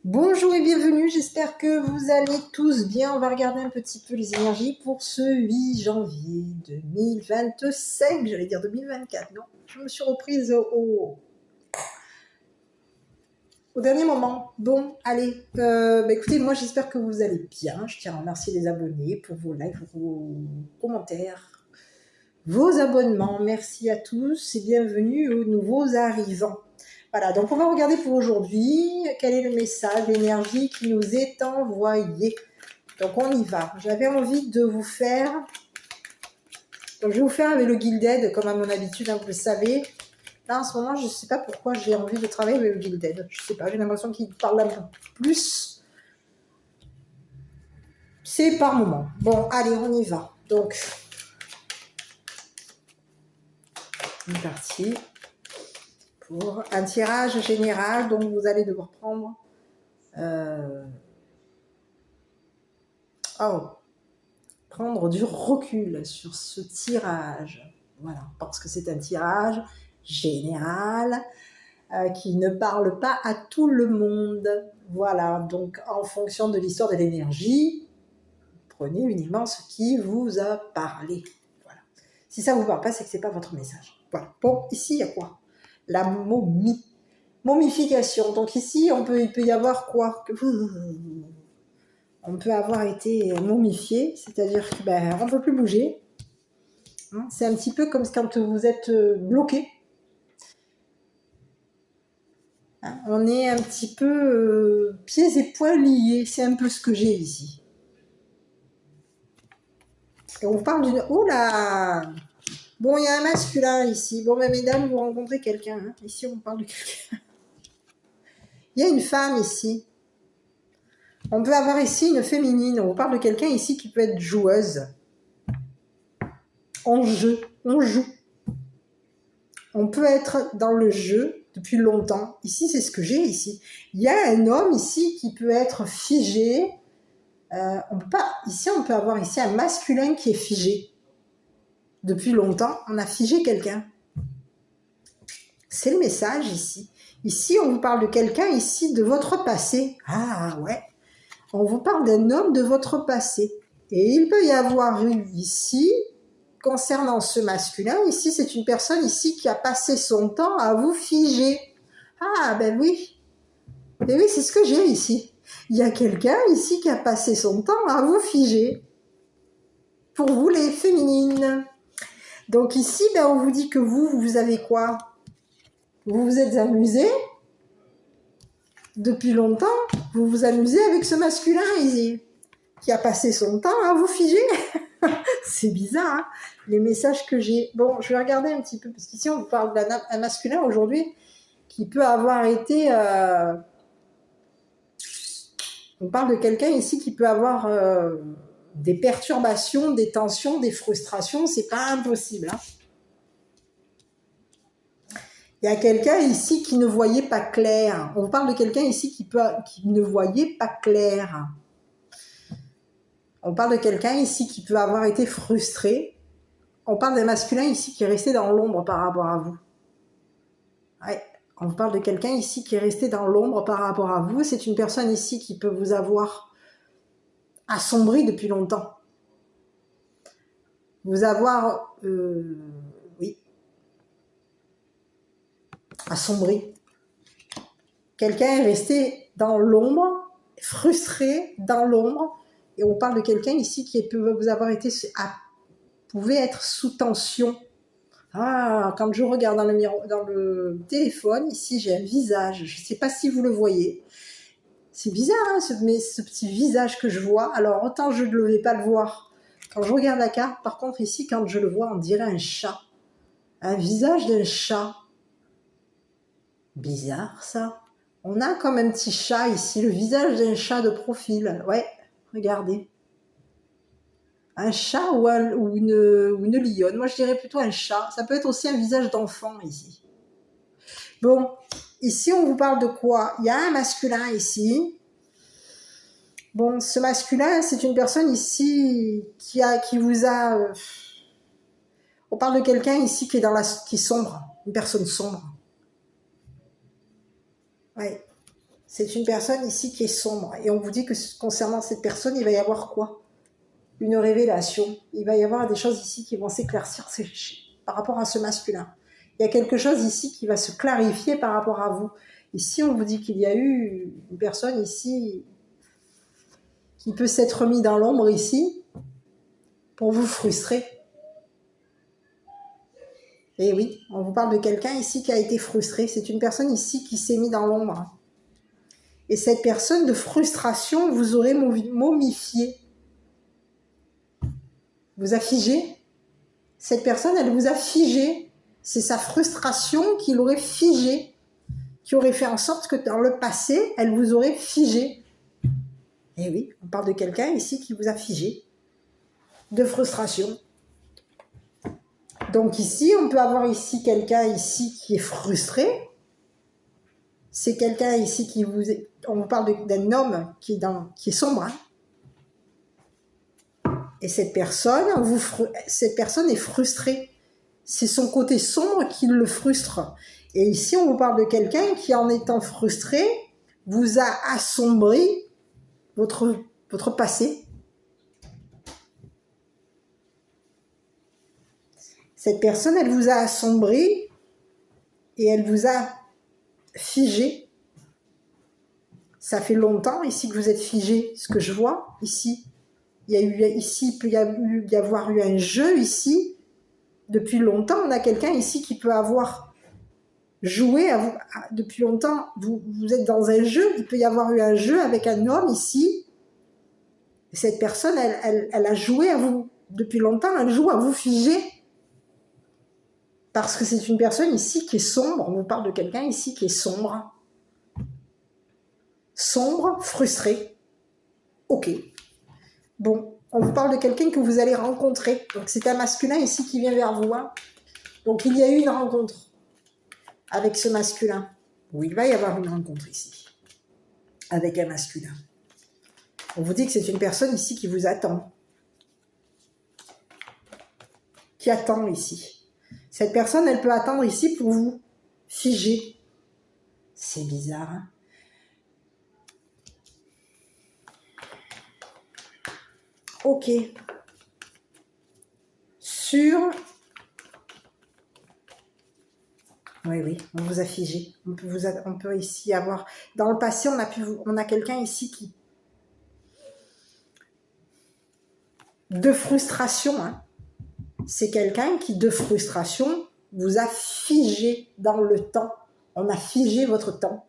Bonjour et bienvenue, j'espère que vous allez tous bien. On va regarder un petit peu les énergies pour ce 8 janvier 2025, j'allais dire 2024, non, je me suis reprise au dernier moment. Bon, allez, écoutez, moi j'espère que vous allez bien. Je tiens à remercier les abonnés pour vos likes, vos commentaires, vos abonnements. Merci à tous et bienvenue aux nouveaux arrivants. Voilà, donc on va regarder pour aujourd'hui quel est le message, l'énergie qui nous est envoyée. Donc on y va. J'avais envie de vous faire... Donc je vais vous faire avec le Gilded, comme à mon habitude, hein, vous le savez. Là en ce moment, je ne sais pas pourquoi j'ai envie de travailler avec le Gilded. Je ne sais pas, j'ai l'impression qu'il parle un peu plus. C'est par moment. Bon, allez, on y va. Donc, une partie pour un tirage général. Donc vous allez devoir prendre... prendre du recul sur ce tirage. Voilà, parce que c'est un tirage général qui ne parle pas à tout le monde. Voilà, donc en fonction de l'histoire de l'énergie, prenez uniquement ce qui vous a parlé. Voilà. Si ça ne vous parle pas, c'est que ce n'est pas votre message. Voilà. Bon, ici, il y a quoi? La momie. Momification. Donc ici, il peut y avoir quoi? On peut avoir été momifié, c'est-à-dire qu'on ne peut plus bouger. C'est un petit peu comme quand vous êtes bloqué. On est un petit peu pieds et poings liés. C'est un peu ce que j'ai ici. Et on parle d'une... Oh là! Bon, il y a un masculin ici. Bon, mesdames, vous rencontrez quelqu'un. Hein. Ici, on parle de quelqu'un. Il y a une femme ici. On peut avoir ici une féminine. On parle de quelqu'un ici qui peut être joueuse. On joue. On peut être dans le jeu depuis longtemps. Ici, c'est ce que j'ai ici. Il y a un homme ici qui peut être figé. Ici, on peut avoir ici un masculin qui est figé. Depuis longtemps, on a figé quelqu'un. C'est le message ici. Ici, on vous parle de quelqu'un ici de votre passé. Ah ouais. On vous parle d'un homme de votre passé. Et il peut y avoir eu ici... Concernant ce masculin, ici, c'est une personne ici qui a passé son temps à vous figer. Ah, ben oui. Et oui, c'est ce que j'ai ici. Il y a quelqu'un ici qui a passé son temps à vous figer. Pour vous, les féminines. Donc ici, on vous dit que vous avez quoi? Vous vous êtes amusé depuis longtemps. Vous vous amusez avec ce masculin ici, qui a passé son temps à vous figer. C'est bizarre, hein, les messages que j'ai. Bon, je vais regarder un petit peu, parce qu'ici, on vous parle d'un masculin aujourd'hui qui peut avoir été... on parle de quelqu'un ici qui peut avoir des perturbations, des tensions, des frustrations. C'est pas impossible. Hein. Il y a quelqu'un ici qui ne voyait pas clair. On vous parle de quelqu'un ici qui ne voyait pas clair. On parle de quelqu'un ici qui peut avoir été frustré. On parle d'un masculin ici qui est resté dans l'ombre par rapport à vous. Ouais. On vous parle de quelqu'un ici qui est resté dans l'ombre par rapport à vous. C'est une personne ici qui peut vous avoir assombri depuis longtemps. Vous avoir, oui, assombri. Quelqu'un est resté dans l'ombre, frustré dans l'ombre. Et on parle de quelqu'un ici qui peut vous avoir été, pouvait être sous tension. Ah, quand je regarde dans le téléphone, ici j'ai un visage. Je ne sais pas si vous le voyez. C'est bizarre, hein, ce petit visage que je vois. Alors, autant je ne vais pas le voir quand je regarde la carte. Par contre, ici, quand je le vois, on dirait un chat. Un visage d'un chat. Bizarre, ça. On a comme un petit chat ici, le visage d'un chat de profil. Ouais, regardez. Un chat ou une lionne. Moi, je dirais plutôt un chat. Ça peut être aussi un visage d'enfant ici. Bon, ici, on vous parle de quoi? Il y a un masculin ici. Bon, ce masculin, c'est une personne ici qui vous a... on parle de quelqu'un ici qui est sombre. Une personne sombre. Ouais. C'est une personne ici qui est sombre. Et on vous dit que concernant cette personne, il va y avoir quoi? Une révélation. Il va y avoir des choses ici qui vont s'éclaircir par rapport à ce masculin. Il y a quelque chose ici qui va se clarifier par rapport à vous. Ici, on vous dit qu'il y a eu une personne ici qui peut s'être mis dans l'ombre ici pour vous frustrer. Et oui, on vous parle de quelqu'un ici qui a été frustré. C'est une personne ici qui s'est mis dans l'ombre. Et cette personne de frustration vous aurait momifié. Vous a figé. Cette personne, elle vous a figé. C'est sa frustration qui l'aurait figé, qui aurait fait en sorte que dans le passé, elle vous aurait figé. Et oui, on parle de quelqu'un ici qui vous a figé. De frustration. Donc ici, on peut avoir ici quelqu'un ici qui est frustré. C'est quelqu'un ici qui vous... On vous parle d'un homme qui est sombre. Hein. Et cette personne est frustrée. C'est son côté sombre qui le frustre. Et ici, on vous parle de quelqu'un qui, en étant frustré, vous a assombri votre passé. Cette personne, elle vous a assombri et elle vous a figé. Ça fait longtemps ici que vous êtes figé. Ce que je vois ici, il peut y avoir eu un jeu ici. Depuis longtemps, on a quelqu'un ici qui peut avoir joué depuis longtemps. Vous êtes dans un jeu. Il peut y avoir eu un jeu avec un homme ici. Et cette personne, elle a joué à vous depuis longtemps. Elle joue à vous figer. Parce que c'est une personne ici qui est sombre. On vous parle de quelqu'un ici qui est sombre. Sombre, frustré. Ok. Bon, on vous parle de quelqu'un que vous allez rencontrer. Donc c'est un masculin ici qui vient vers vous. Hein. Donc il y a eu une rencontre avec ce masculin. Ou il va y avoir une rencontre ici. Avec un masculin. On vous dit que c'est une personne ici qui vous attend. Qui attend ici. Cette personne, elle peut attendre ici pour vous figer. C'est bizarre, hein? Ok. Oui, on vous a figé. On peut ici avoir... Dans le passé, on a quelqu'un ici qui... De frustration, hein. C'est quelqu'un qui, de frustration, vous a figé dans le temps. On a figé votre temps.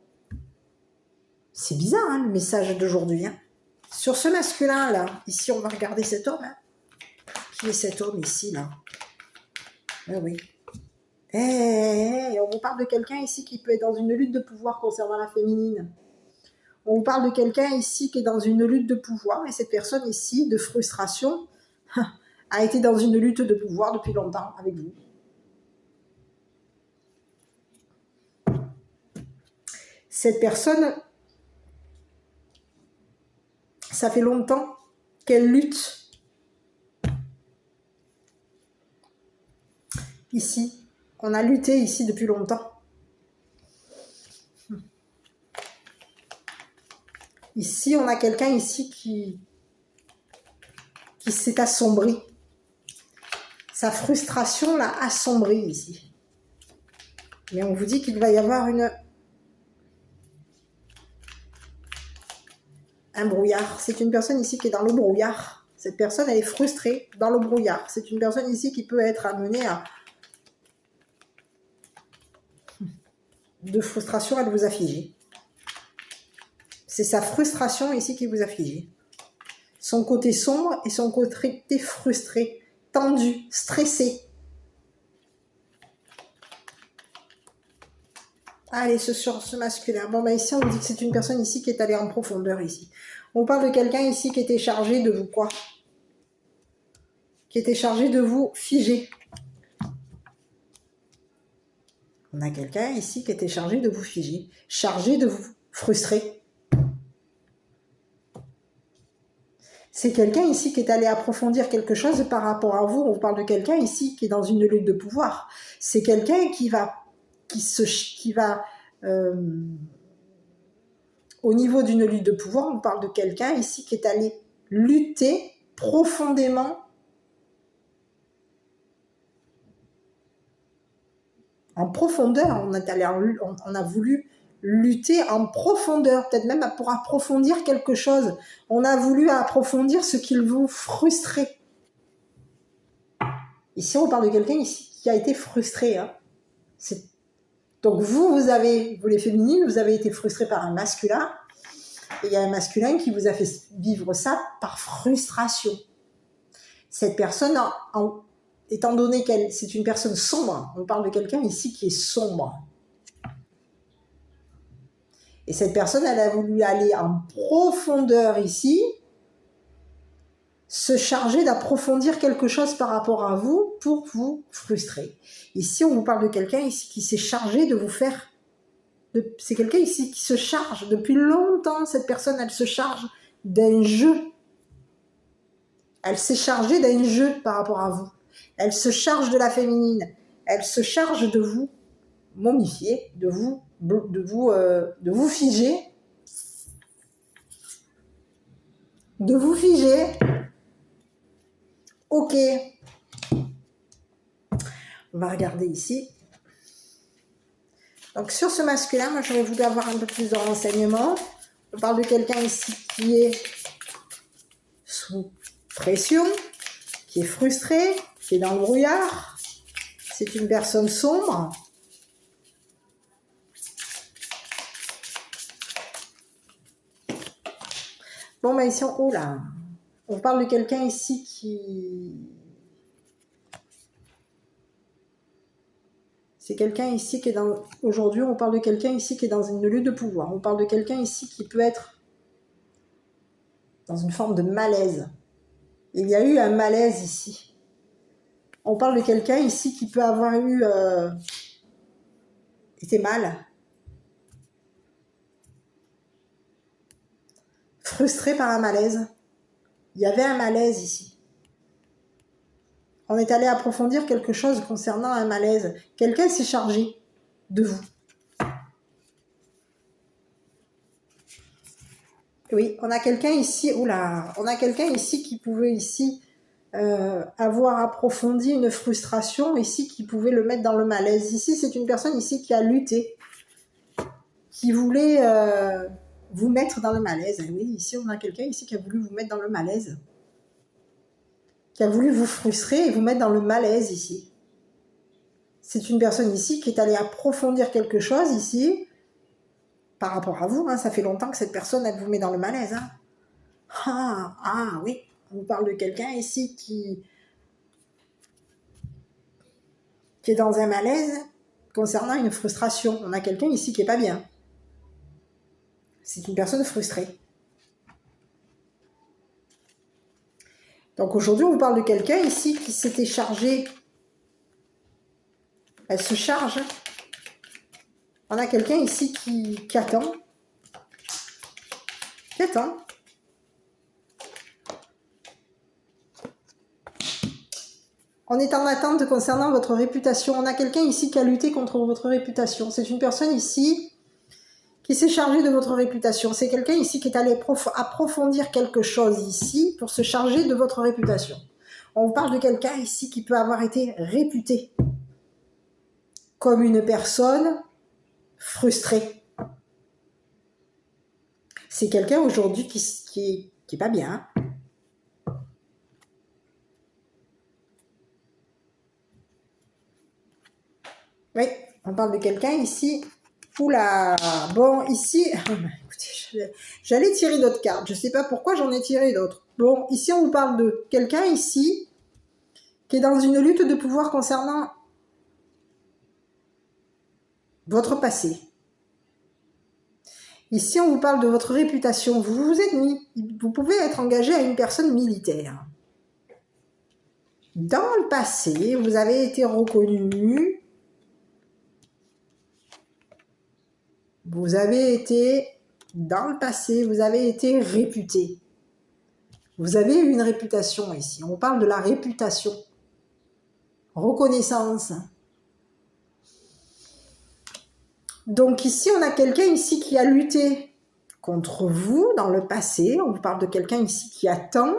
C'est bizarre, hein, le message d'aujourd'hui. Hein. Sur ce masculin-là, ici, on va regarder cet homme. Hein. Qui est cet homme ici, là? Ah oui. On vous parle de quelqu'un ici qui peut être dans une lutte de pouvoir concernant la féminine. On vous parle de quelqu'un ici qui est dans une lutte de pouvoir. Et cette personne ici, de frustration... a été dans une lutte de pouvoir depuis longtemps avec vous. Cette personne, ça fait longtemps qu'elle lutte. Ici, on a lutté ici depuis longtemps. Ici, on a quelqu'un ici qui s'est assombri. Sa frustration l'a assombri ici. Mais on vous dit qu'il va y avoir un brouillard. C'est une personne ici qui est dans le brouillard. Cette personne, elle est frustrée dans le brouillard. C'est une personne ici qui peut être amenée à... De frustration, elle vous a figé. C'est sa frustration ici qui vous a figé. Son côté sombre et son côté frustré. Tendu, stressé. Allez, sur ce masculin. Bon, ben ici, on vous dit que c'est une personne ici qui est allée en profondeur ici. On parle de quelqu'un ici qui était chargé de vous quoi? Qui était chargé de vous figer. On a quelqu'un ici qui était chargé de vous figer. Chargé de vous frustrer. C'est quelqu'un ici qui est allé approfondir quelque chose par rapport à vous. On parle de quelqu'un ici qui est dans une lutte de pouvoir. C'est quelqu'un qui va au niveau d'une lutte de pouvoir, on parle de quelqu'un ici qui est allé lutter profondément en profondeur. On a voulu lutter en profondeur, peut-être même pour approfondir quelque chose. On a voulu approfondir ce qui vous frustrait. Ici, on parle de quelqu'un ici qui a été frustré. Hein. Donc vous les féminines, vous avez été frustrés par un masculin. Et il y a un masculin qui vous a fait vivre ça par frustration. Cette personne, étant donné c'est une personne sombre, on parle de quelqu'un ici qui est sombre. Et cette personne, elle a voulu aller en profondeur ici, se charger d'approfondir quelque chose par rapport à vous pour vous frustrer. Ici, on vous parle de quelqu'un ici qui s'est chargé de vous faire... C'est quelqu'un ici qui se charge. Depuis longtemps, cette personne, elle se charge d'un jeu. Elle s'est chargée d'un jeu par rapport à vous. Elle se charge de la féminine. Elle se charge de vous momifier, de vous figer. De vous figer. Ok. On va regarder ici. Donc sur ce masculin, moi j'aurais voulu avoir un peu plus de renseignements. On parle de quelqu'un ici qui est sous pression, qui est frustré, qui est dans le brouillard. C'est une personne sombre. Bon, ben ici, on parle de quelqu'un ici qui... C'est quelqu'un ici qui est dans... Aujourd'hui, on parle de quelqu'un ici qui est dans une lutte de pouvoir. On parle de quelqu'un ici qui peut être dans une forme de malaise. Il y a eu un malaise ici. On parle de quelqu'un ici qui peut avoir eu... été mal. Frustré par un malaise. Il y avait un malaise ici. On est allé approfondir quelque chose concernant un malaise. Quelqu'un s'est chargé de vous. Oui, on a quelqu'un ici, on a quelqu'un ici qui pouvait ici avoir approfondi une frustration ici, qui pouvait le mettre dans le malaise. Ici, c'est une personne ici qui a lutté, qui voulait vous mettre dans le malaise. Et oui, ici, on a quelqu'un ici qui a voulu vous mettre dans le malaise, qui a voulu vous frustrer et vous mettre dans le malaise ici. C'est une personne ici qui est allée approfondir quelque chose ici, par rapport à vous, hein, ça fait longtemps que cette personne, elle vous met dans le malaise. Hein. Oui, on vous parle de quelqu'un ici qui est dans un malaise concernant une frustration. On a quelqu'un ici qui n'est pas bien. C'est une personne frustrée. Donc aujourd'hui, on vous parle de quelqu'un ici qui s'était chargé. Elle se charge. On a quelqu'un ici qui attend. Qui attend. On est en attente concernant votre réputation. On a quelqu'un ici qui a lutté contre votre réputation. C'est une personne ici qui s'est chargée de votre réputation. C'est quelqu'un ici qui est allé approfondir quelque chose ici pour se charger de votre réputation. On vous parle de quelqu'un ici qui peut avoir été réputé comme une personne frustrée. C'est quelqu'un aujourd'hui qui est pas bien. Oui, on parle de quelqu'un ici. Oula, bon, ici, écoutez, j'allais tirer d'autres cartes. Je ne sais pas pourquoi j'en ai tiré d'autres. Bon, ici, on vous parle de quelqu'un ici qui est dans une lutte de pouvoir concernant votre passé. Ici, on vous parle de votre réputation. Vous pouvez être engagé à une personne militaire. Dans le passé, vous avez été reconnu. Vous avez été, dans le passé, vous avez été réputé. Vous avez eu une réputation ici. On parle de la réputation. Reconnaissance. Donc ici, on a quelqu'un ici qui a lutté contre vous dans le passé. On vous parle de quelqu'un ici qui attend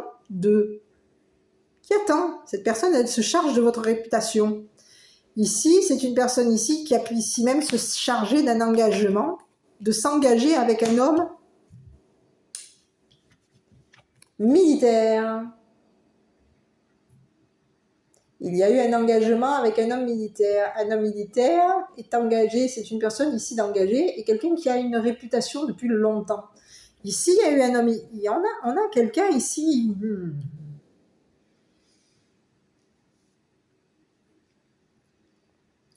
Cette personne, elle se charge de votre réputation. Ici, c'est une personne ici qui a pu ici même se charger d'un engagement, de s'engager avec un homme militaire. Il y a eu un engagement avec un homme militaire. Un homme militaire est engagé, c'est une personne ici d'engagé et quelqu'un qui a une réputation depuis longtemps. Ici, il y a eu un homme, on a quelqu'un ici.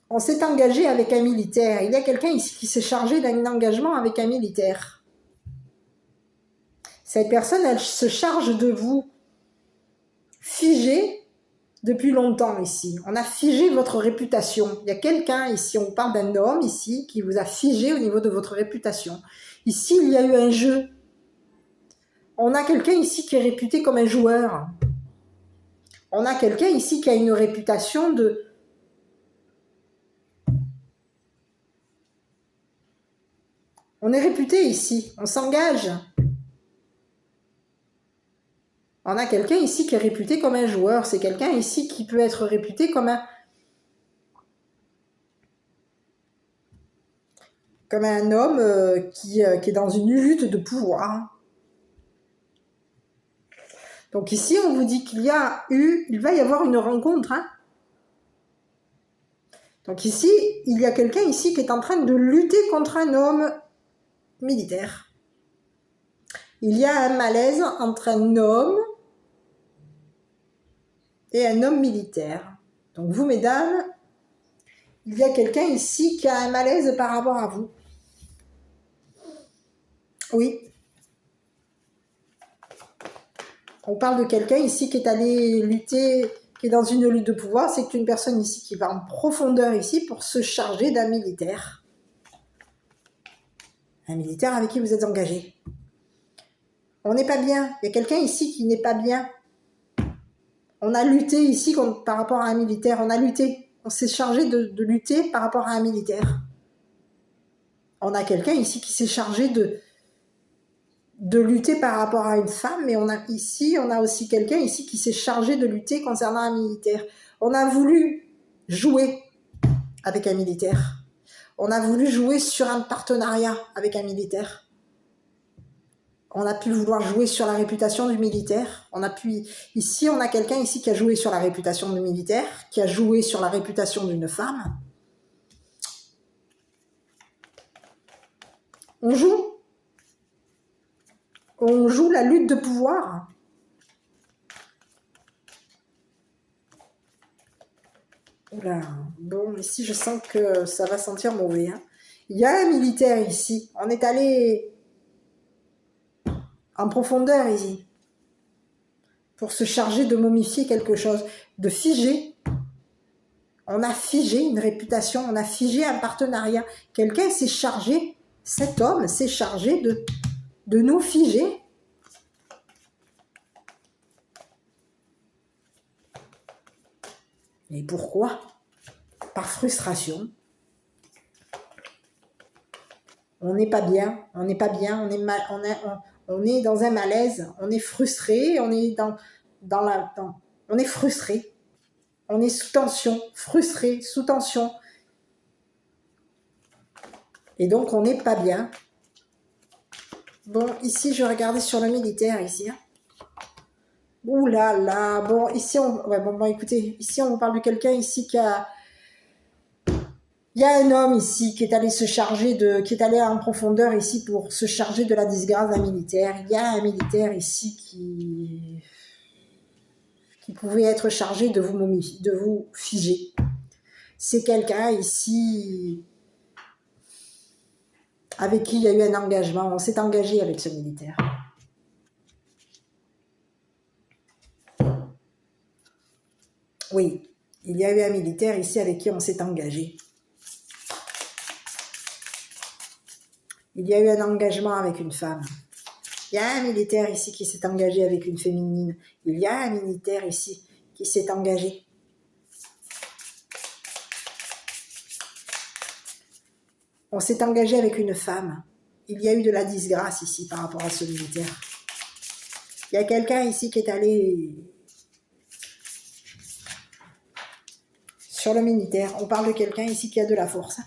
On s'est engagé avec un militaire. Il y a quelqu'un ici qui s'est chargé d'un engagement avec un militaire. Cette personne, elle se charge de vous figer depuis longtemps ici. On a figé votre réputation. Il y a quelqu'un ici, on parle d'un homme ici, qui vous a figé au niveau de votre réputation. Ici, il y a eu un jeu. On a quelqu'un ici qui est réputé comme un joueur. On a quelqu'un ici qui a une réputation de... On est réputé ici, on s'engage. On a quelqu'un ici qui est réputé comme un joueur. C'est quelqu'un ici qui peut être réputé comme un homme qui est dans une lutte de pouvoir. Donc ici, on vous dit il va y avoir une rencontre. Donc ici, il y a quelqu'un ici qui est en train de lutter contre un homme militaire. Il y a un malaise entre un homme et un homme militaire. Donc vous, mesdames, il y a quelqu'un ici qui a un malaise par rapport à vous. Oui. On parle de quelqu'un ici qui est allé lutter, qui est dans une lutte de pouvoir. C'est une personne ici qui va en profondeur ici pour se charger d'un militaire. Un militaire avec qui vous êtes engagé. On n'est pas bien. Il y a quelqu'un ici qui n'est pas bien. On a lutté ici par rapport à un militaire. On a lutté. On s'est chargé de lutter par rapport à un militaire. On a quelqu'un ici qui s'est chargé de lutter par rapport à une femme, mais on a aussi quelqu'un ici qui s'est chargé de lutter concernant un militaire. On a voulu jouer avec un militaire. On a voulu jouer sur un partenariat avec un militaire. On a pu vouloir jouer sur la réputation du militaire. Ici, on a quelqu'un ici qui a joué sur la réputation du militaire, qui a joué sur la réputation d'une femme. On joue la lutte de pouvoir. Oula, bon, ici, je sens que ça va sentir mauvais. Il y a un militaire ici. On est allé en profondeur ici pour se charger de momifier quelque chose, de figer. On a figé une réputation, on a figé un partenariat. Quelqu'un s'est chargé, cet homme s'est chargé de nous figer. Et pourquoi? Par frustration. On n'est pas bien, on est dans un malaise, on est frustré, on est on est frustré, on est sous tension, frustré, sous tension. Et donc on n'est pas bien. Bon, ici je regardais sur le militaire ici. Ouh là là, bon, ici écoutez, ici on vous parle de quelqu'un ici qui a... Il y a un homme ici qui est allé qui est allé en profondeur ici pour se charger de la disgrâce d'un militaire. Il y a un militaire ici qui pouvait être chargé de vous figer. C'est quelqu'un ici avec qui il y a eu un engagement. On s'est engagé avec ce militaire. Oui, il y a eu un militaire ici avec qui on s'est engagé. Il y a eu un engagement avec une femme. Il y a un militaire ici qui s'est engagé avec une féminine. Il y a un militaire ici qui s'est engagé. On s'est engagé avec une femme. il y a eu de la disgrâce ici par rapport à ce militaire. Il y a quelqu'un ici qui est allé sur le militaire. On parle de quelqu'un ici qui a de la force.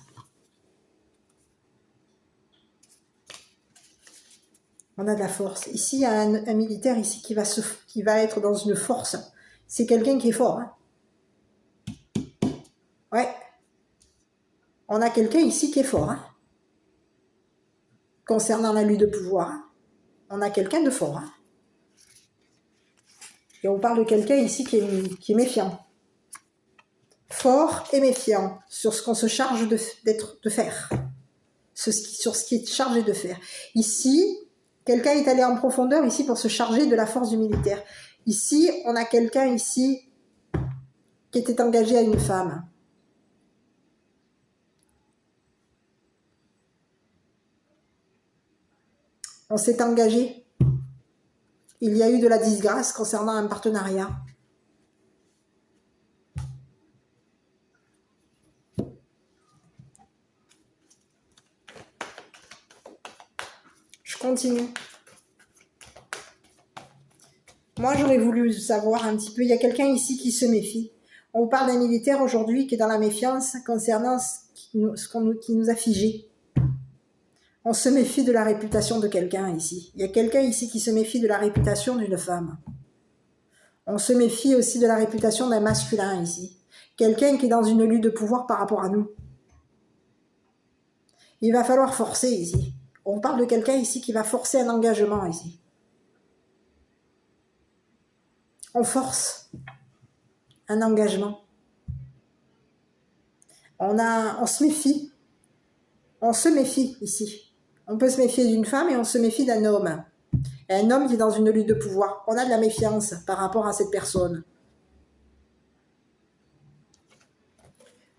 On a de la force. Ici, il y a un militaire ici qui va être dans une force. C'est quelqu'un qui est fort. Hein. Ouais. On a quelqu'un ici qui est fort. Hein. Concernant la lutte de pouvoir, on a quelqu'un de fort. Hein. Et on parle de quelqu'un ici qui est méfiant. Fort et méfiant sur ce qu'on se charge de faire. Sur ce qui est chargé de faire. Ici, quelqu'un est allé en profondeur ici pour se charger de la force du militaire. Ici, on a quelqu'un ici qui était engagé à une femme. On s'est engagé. Il y a eu de la disgrâce concernant un partenariat. Je continue. Moi, j'aurais voulu savoir un petit peu, il y a quelqu'un ici qui se méfie. On parle d'un militaire aujourd'hui qui est dans la méfiance concernant ce qui nous a figés. On se méfie de la réputation de quelqu'un ici. Il y a quelqu'un ici qui se méfie de la réputation d'une femme. On se méfie aussi de la réputation d'un masculin ici. Quelqu'un qui est dans une lutte de pouvoir par rapport à nous. Il va falloir forcer ici. On parle de quelqu'un ici qui va forcer un engagement ici. On force un engagement. On se méfie. On se méfie ici. On peut se méfier d'une femme et on se méfie d'un homme. Et un homme qui est dans une lutte de pouvoir. On a de la méfiance par rapport à cette personne.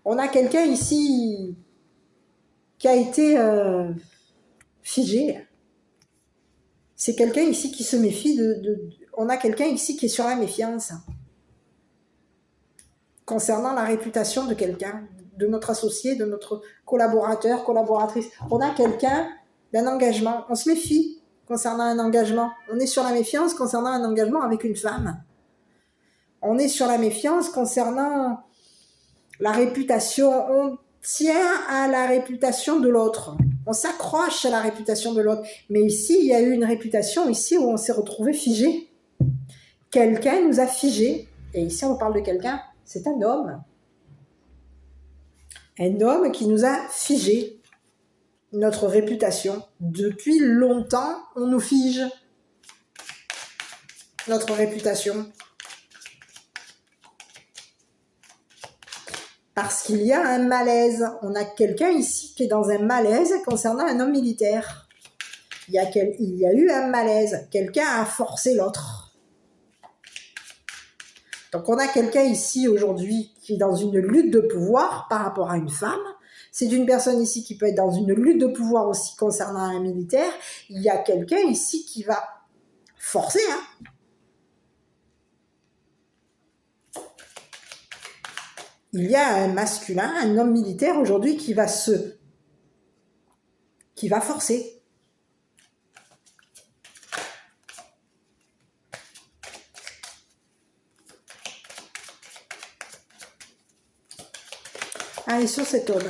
On a quelqu'un ici qui a été figé. C'est quelqu'un ici qui se méfie on a quelqu'un ici qui est sur la méfiance concernant la réputation de quelqu'un, de notre associé, de notre collaborateur, collaboratrice. On a quelqu'un d'un engagement. On se méfie concernant un engagement. On est sur la méfiance concernant un engagement avec une femme. On est sur la méfiance concernant la réputation. On tient à la réputation de l'autre. On s'accroche à la réputation de l'autre. Mais ici, il y a eu une réputation ici où on s'est retrouvé figé. Quelqu'un nous a figé. Et ici, on parle de quelqu'un, c'est un homme. Un homme qui nous a figé notre réputation. Depuis longtemps, on nous fige notre réputation. Parce qu'il y a un malaise. On a quelqu'un ici qui est dans un malaise concernant un homme militaire. Il y a eu un malaise. Quelqu'un a forcé l'autre. Donc on a quelqu'un ici aujourd'hui qui est dans une lutte de pouvoir par rapport à une femme. C'est une personne ici qui peut être dans une lutte de pouvoir aussi concernant un militaire. Il y a quelqu'un ici qui va forcer. Hein. Il y a un masculin, un homme militaire aujourd'hui qui va forcer. Allez, sur cet homme.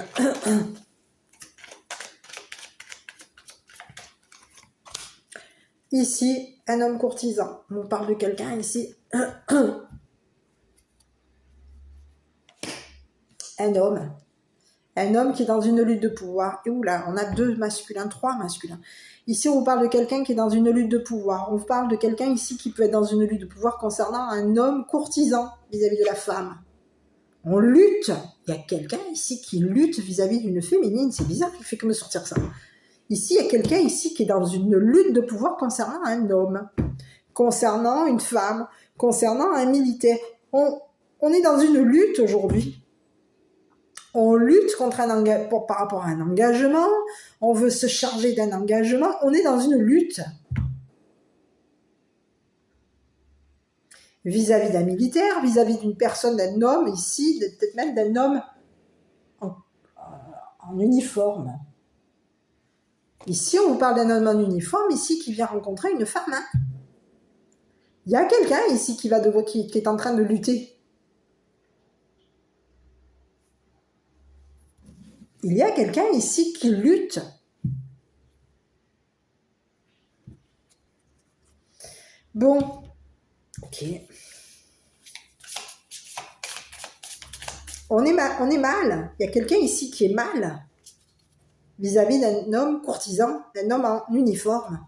Ici, un homme courtisan. On parle de quelqu'un ici. Un homme qui est dans une lutte de pouvoir. Et oula, on a 2 masculins, 3 masculins. Ici, on parle de quelqu'un qui est dans une lutte de pouvoir. On parle de quelqu'un ici qui peut être dans une lutte de pouvoir concernant un homme courtisan vis-à-vis de la femme. On lutte. Il y a quelqu'un ici qui lutte vis-à-vis d'une féminine. C'est bizarre qu'il fait que me sortir ça. Ici, il y a quelqu'un ici qui est dans une lutte de pouvoir concernant un homme, concernant une femme, concernant un militaire. On est dans une lutte aujourd'hui. On lutte contre par rapport à un engagement. On veut se charger d'un engagement. On est dans une lutte. Vis-à-vis d'un militaire, vis-à-vis d'une personne, d'un homme ici, peut-être même d'un homme en uniforme. Ici, on vous parle d'un homme en uniforme, ici, qui vient rencontrer une femme. Hein. Il y a quelqu'un ici qui est en train de lutter. Il y a quelqu'un ici qui lutte. Bon, ok. On est mal. Il y a quelqu'un ici qui est mal vis-à-vis d'un homme courtisan, d'un homme en uniforme.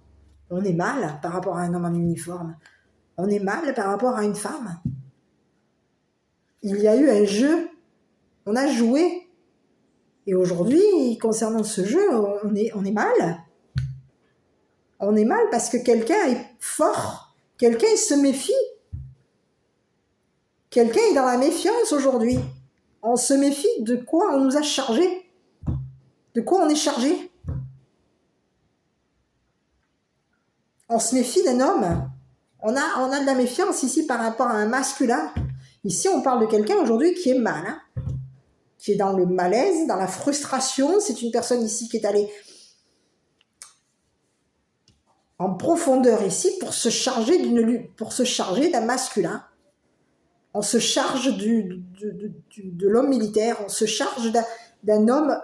On est mal par rapport à un homme en uniforme. On est mal par rapport à une femme. Il y a eu un jeu. On a joué. Et aujourd'hui, concernant ce jeu, on est mal. On est mal parce que quelqu'un est fort. Quelqu'un se méfie. Quelqu'un est dans la méfiance aujourd'hui. On se méfie de quoi on nous a chargé. De quoi on est chargé. On se méfie d'un homme. On a de la méfiance ici par rapport à un masculin. Ici, on parle de quelqu'un aujourd'hui qui est mal. Hein, qui est dans le malaise, dans la frustration. C'est une personne ici qui est allée en profondeur ici pour se charger d'un masculin. On se charge de l'homme militaire, on se charge d'un homme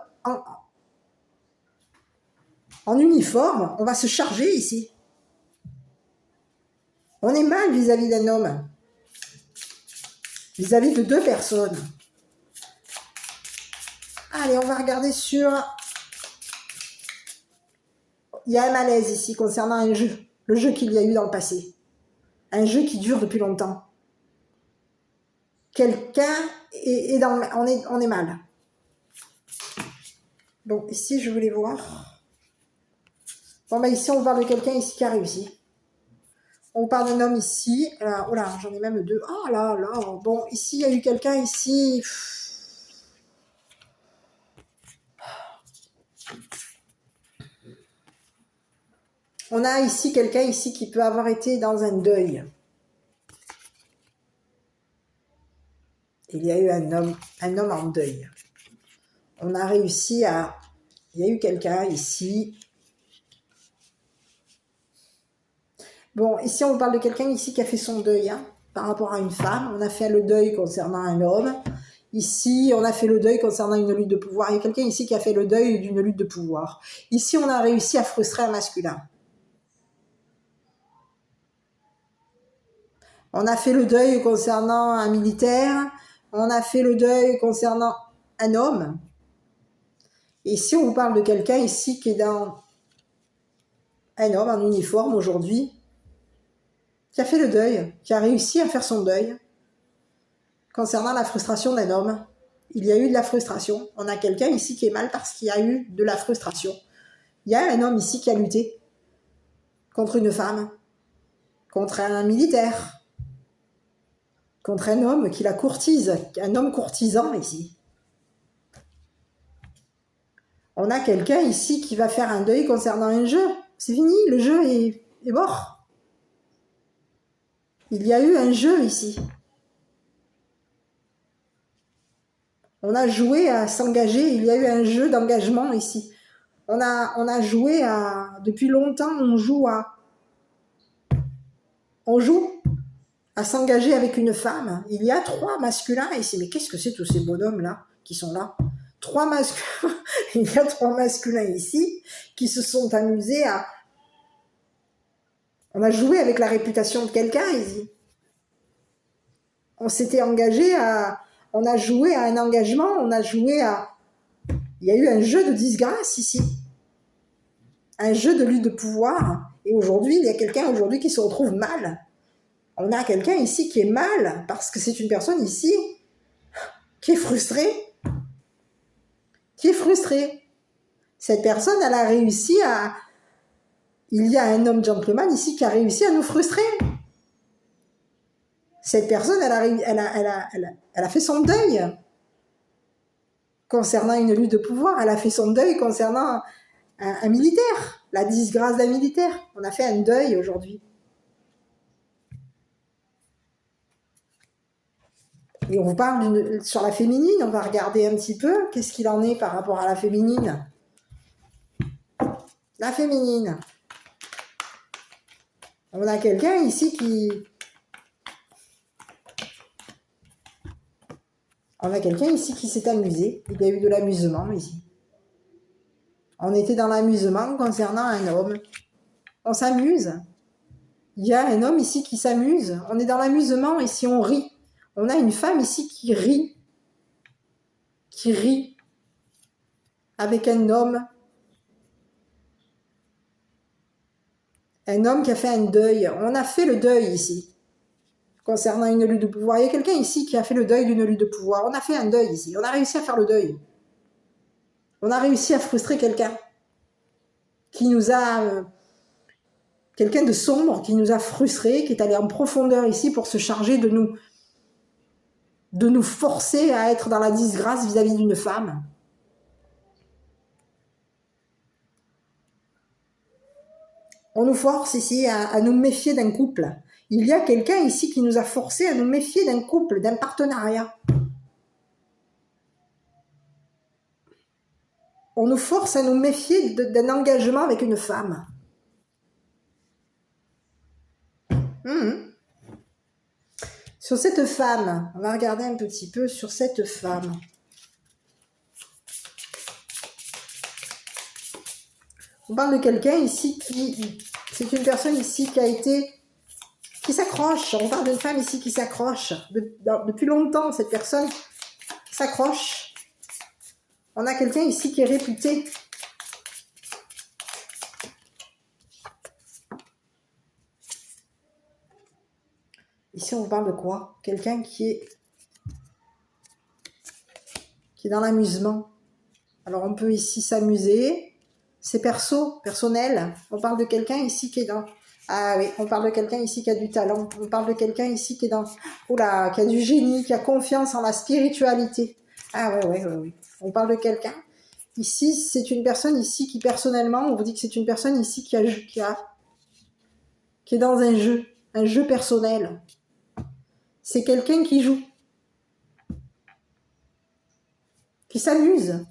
en uniforme, on va se charger ici. On est mal vis-à-vis d'un homme, vis-à-vis de deux personnes. Allez, on va regarder sur... Il y a un malaise ici concernant un jeu, le jeu qu'il y a eu dans le passé. Un jeu qui dure depuis longtemps. Quelqu'un est dans... On est mal. Bon, ici, je voulais voir... Bon, ben ici, on parle de quelqu'un ici qui a réussi. On parle d'un homme ici. Oh là, j'en ai même deux. Oh là là. Bon, ici, il y a eu quelqu'un ici. On a ici quelqu'un ici qui peut avoir été dans un deuil. Il y a eu un homme en deuil. On a réussi à... Il y a eu quelqu'un ici... Bon, ici, on parle de quelqu'un ici qui a fait son deuil hein, par rapport à une femme. On a fait le deuil concernant un homme. Ici, on a fait le deuil concernant une lutte de pouvoir. Il y a quelqu'un ici qui a fait le deuil d'une lutte de pouvoir. Ici, on a réussi à frustrer un masculin. On a fait le deuil concernant un militaire. On a fait le deuil concernant un homme. Et ici, on vous parle de quelqu'un ici qui est dans un homme en uniforme aujourd'hui, qui a fait le deuil, qui a réussi à faire son deuil concernant la frustration d'un homme. Il y a eu de la frustration. On a quelqu'un ici qui est mal parce qu'il y a eu de la frustration. Il y a un homme ici qui a lutté contre une femme, contre un militaire, contre un homme qui la courtise, un homme courtisan ici. On a quelqu'un ici qui va faire un deuil concernant un jeu. C'est fini, le jeu est mort. Il y a eu un jeu ici. On a joué à s'engager, il y a eu un jeu d'engagement ici. On a joué à... Depuis longtemps, on joue à s'engager avec une femme. Il y a 3 masculins ici. Mais qu'est-ce que c'est tous ces bonhommes-là qui sont là? 3 masculins. Il y a 3 masculins ici qui se sont amusés à... On a joué avec la réputation de quelqu'un ici. On s'était engagé à... On a joué à un engagement, on a joué à... Il y a eu un jeu de disgrâce ici. Un jeu de lutte de pouvoir. Et aujourd'hui, il y a quelqu'un aujourd'hui qui se retrouve mal. On a quelqu'un ici qui est mal parce que c'est une personne ici qui est frustrée. Qui est frustrée. Cette personne, elle a réussi à... Il y a un homme gentleman ici qui a réussi à nous frustrer. Cette personne, elle a fait son deuil concernant une lutte de pouvoir. Elle a fait son deuil concernant un militaire, la disgrâce d'un militaire. On a fait un deuil aujourd'hui. Et on vous parle sur la féminine, on va regarder un petit peu qu'est-ce qu'il en est par rapport à la féminine. La féminine. On a quelqu'un ici qui... On a quelqu'un ici qui s'est amusé. Il y a eu de l'amusement ici. On était dans l'amusement concernant un homme. On s'amuse. Il y a un homme ici qui s'amuse. On est dans l'amusement ici, on rit. On a une femme ici qui rit. Qui rit. Avec un homme. Un homme qui a fait un deuil. On a fait le deuil ici. Concernant une lutte de pouvoir. Il y a quelqu'un ici qui a fait le deuil d'une lutte de pouvoir. On a fait un deuil ici. On a réussi à faire le deuil. On a réussi à frustrer quelqu'un. Qui nous a... quelqu'un de sombre qui nous a frustrés, qui est allé en profondeur ici pour se charger de nous forcer à être dans la disgrâce vis-à-vis d'une femme. On nous force ici à nous méfier d'un couple. Il y a quelqu'un ici qui nous a forcé à nous méfier d'un couple, d'un partenariat. On nous force à nous méfier d'un engagement avec une femme. Sur cette femme, on va regarder un petit peu sur cette femme. On parle de quelqu'un ici qui... C'est une personne ici qui a été... qui s'accroche. On parle d'une femme ici qui s'accroche. Depuis longtemps, cette personne s'accroche. On a quelqu'un ici qui est réputé. Ici, on parle de quoi? Quelqu'un qui est dans l'amusement. Alors, on peut ici s'amuser. C'est personnel. On parle de quelqu'un ici qui est dans... Ah oui, on parle de quelqu'un ici qui a du talent. On parle de quelqu'un ici qui est dans... Oula, qui a du génie, qui a confiance en la spiritualité. Ah ouais. On parle de quelqu'un. Ici, c'est une personne ici qui, personnellement, on vous dit que c'est une personne ici qui est dans un jeu personnel. C'est quelqu'un qui joue, qui s'amuse.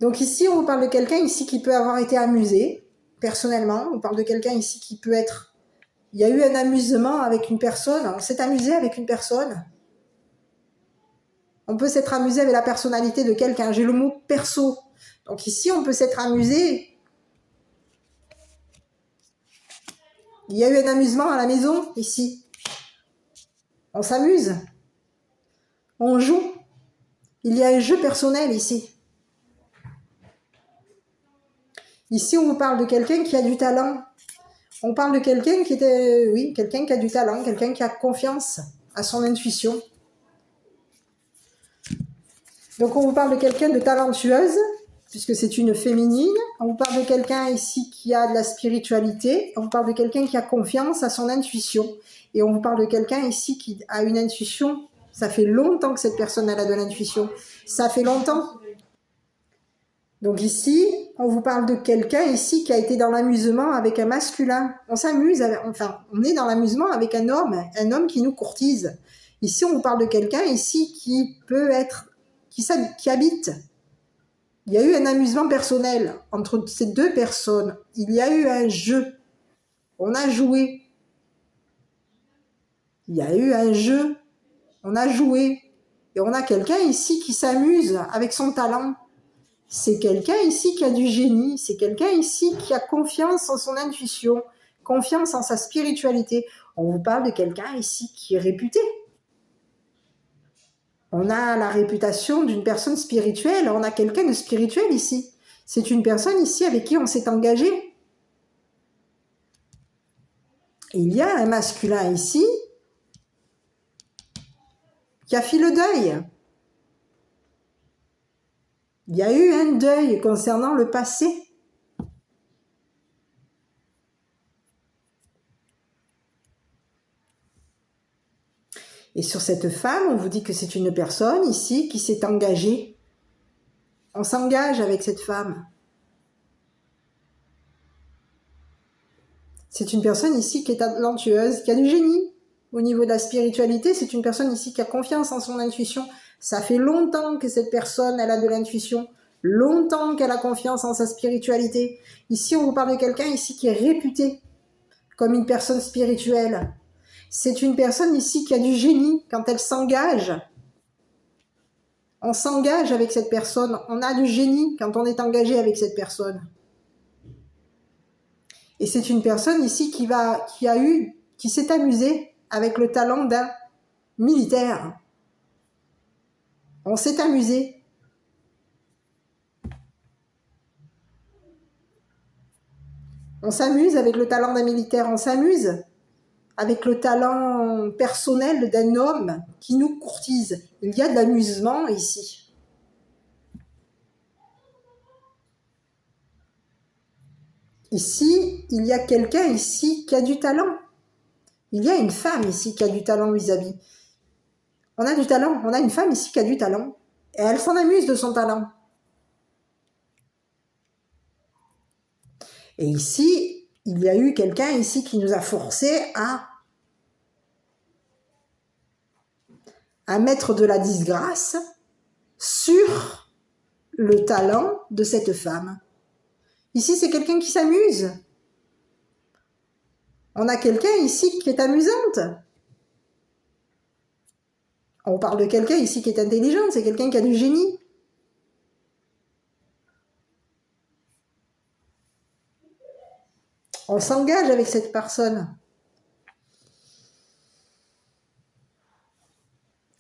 Donc ici, on parle de quelqu'un ici qui peut avoir été amusé, personnellement. On parle de quelqu'un ici qui peut être... Il y a eu un amusement avec une personne, on s'est amusé avec une personne. On peut s'être amusé avec la personnalité de quelqu'un. J'ai le mot perso. Donc ici, on peut s'être amusé. Il y a eu un amusement à la maison, ici. On s'amuse. On joue. Il y a un jeu personnel, ici. Ici, on vous parle de quelqu'un qui a du talent. On parle de quelqu'un qui était... Oui, quelqu'un qui a du talent, quelqu'un qui a confiance à son intuition. Donc, on vous parle de quelqu'un de talentueuse, puisque c'est une féminine. On vous parle de quelqu'un ici qui a de la spiritualité. On vous parle de quelqu'un qui a confiance à son intuition. Et on vous parle de quelqu'un ici qui a une intuition. Ça fait longtemps que cette personne elle a de l'intuition. Ça fait longtemps. Donc ici, on vous parle de quelqu'un ici qui a été dans l'amusement avec un masculin. On s'amuse, on est dans l'amusement avec un homme qui nous courtise. Ici, on vous parle de quelqu'un ici qui peut être, qui habite. Il y a eu un amusement personnel entre ces deux personnes. Il y a eu un jeu. On a joué. Il y a eu un jeu. On a joué. Et on a quelqu'un ici qui s'amuse avec son talent. C'est quelqu'un ici qui a du génie. C'est quelqu'un ici qui a confiance en son intuition. Confiance en sa spiritualité. On vous parle de quelqu'un ici qui est réputé. On a la réputation d'une personne spirituelle. On a quelqu'un de spirituel ici. C'est une personne ici avec qui on s'est engagé. Il y a un masculin ici qui a fait le deuil. Il y a eu un deuil concernant le passé. Et sur cette femme, on vous dit que c'est une personne ici qui s'est engagée. On s'engage avec cette femme. C'est une personne ici qui est talentueuse, qui a du génie. Au niveau de la spiritualité, c'est une personne ici qui a confiance en son intuition. Ça fait longtemps que cette personne, elle a de l'intuition. longtemps qu'elle a confiance en sa spiritualité. Ici, on vous parle de quelqu'un ici qui est réputé comme une personne spirituelle. C'est une personne ici qui a du génie quand elle s'engage. On s'engage avec cette personne. On a du génie quand on est engagé avec cette personne. Et c'est une personne ici qui s'est amusée avec le talent d'un militaire. On s'est amusé. On s'amuse avec le talent d'un militaire. On s'amuse avec le talent personnel d'un homme qui nous courtise. Il y a de l'amusement ici. Ici, il y a quelqu'un ici qui a du talent. Il y a une femme ici qui a du talent vis-à-vis. On a du talent. On a une femme ici qui a du talent. Et elle s'en amuse de son talent. Et ici, il y a eu quelqu'un ici qui nous a forcé à mettre de la disgrâce sur le talent de cette femme. Ici, c'est quelqu'un qui s'amuse. On a quelqu'un ici qui est amusante. On parle de quelqu'un ici qui est intelligent, c'est quelqu'un qui a du génie. On s'engage avec cette personne.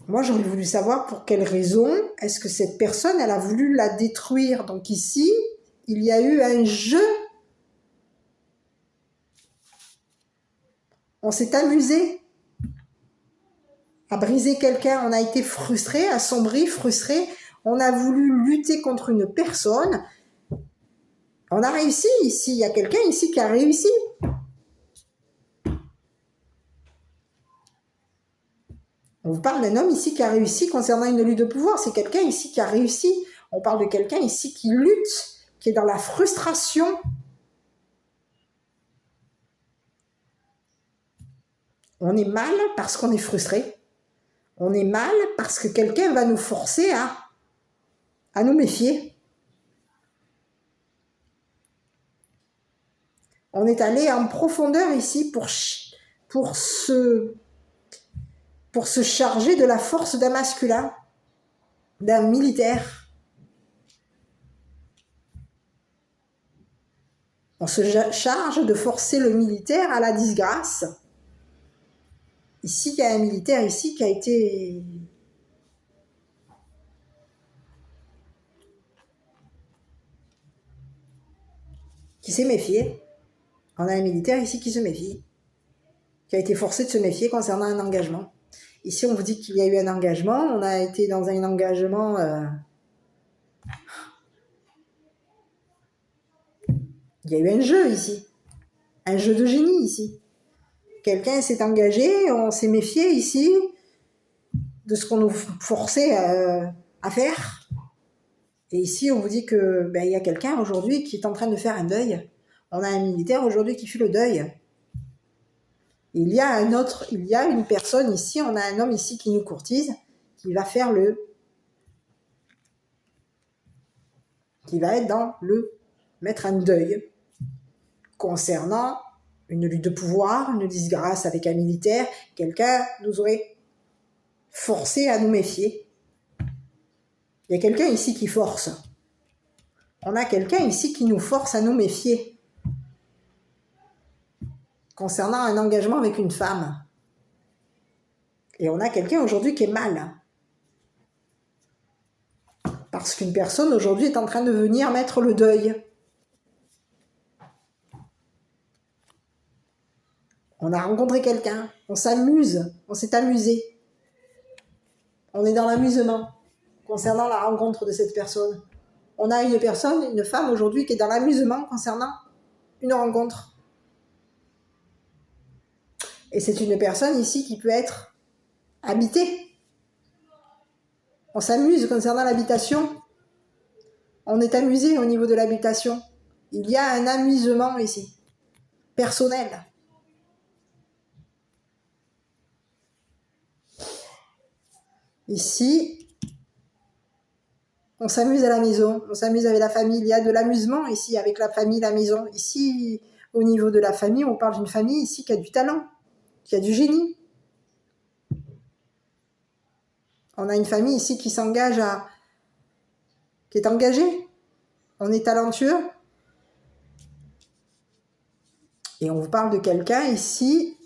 Moi, j'aurais voulu savoir pour quelle raison est-ce que cette personne, elle a voulu la détruire. Donc ici, il y a eu un jeu. On s'est amusé à briser quelqu'un. On a été frustré, assombri, frustré. On a voulu lutter contre une personne. On a réussi ici. Il y a quelqu'un ici qui a réussi. On vous parle d'un homme ici qui a réussi concernant une lutte de pouvoir. C'est quelqu'un ici qui a réussi. On parle de quelqu'un ici qui lutte, qui est dans la frustration. On est mal parce qu'on est frustré. On est mal parce que quelqu'un va nous forcer à nous méfier. On est allé en profondeur ici pour se charger de la force d'un masculin, d'un militaire. On se charge de forcer le militaire à la disgrâce. Ici, il y a un militaire ici qui a été... qui s'est méfié. On a un militaire ici qui se méfie, qui a été forcé de se méfier concernant un engagement. Ici, on vous dit qu'il y a eu un engagement. On a été dans un engagement... Il y a eu un jeu ici. Un jeu de génie ici. Quelqu'un s'est engagé, on s'est méfié ici de ce qu'on nous forçait à faire. Et ici, on vous dit que il y a quelqu'un aujourd'hui qui est en train de faire un deuil. On a un militaire aujourd'hui qui fait le deuil. Il y a une personne ici, on a un homme ici qui nous courtise, qui va être dans mettre un deuil concernant une lutte de pouvoir, une disgrâce avec un militaire. Quelqu'un nous aurait forcé à nous méfier. Il y a quelqu'un ici qui force. On a quelqu'un ici qui nous force à nous méfier concernant un engagement avec une femme. Et on a quelqu'un aujourd'hui qui est mal. Parce qu'une personne aujourd'hui est en train de venir mettre le deuil. On a rencontré quelqu'un, on s'amuse, on s'est amusé. On est dans l'amusement concernant la rencontre de cette personne. On a une femme aujourd'hui qui est dans l'amusement concernant une rencontre. Et c'est une personne ici qui peut être habitée. On s'amuse concernant l'habitation. On est amusé au niveau de l'habitation. Il y a un amusement ici, personnel. Ici, On s'amuse à la maison, on s'amuse avec la famille. Il y a de l'amusement ici avec la famille, la maison. Ici, au niveau de la famille, on parle d'une famille ici qui a du talent, qui a du génie. On a une famille ici qui s'engage qui est engagée. On est talentueux. Et on vous parle de quelqu'un ici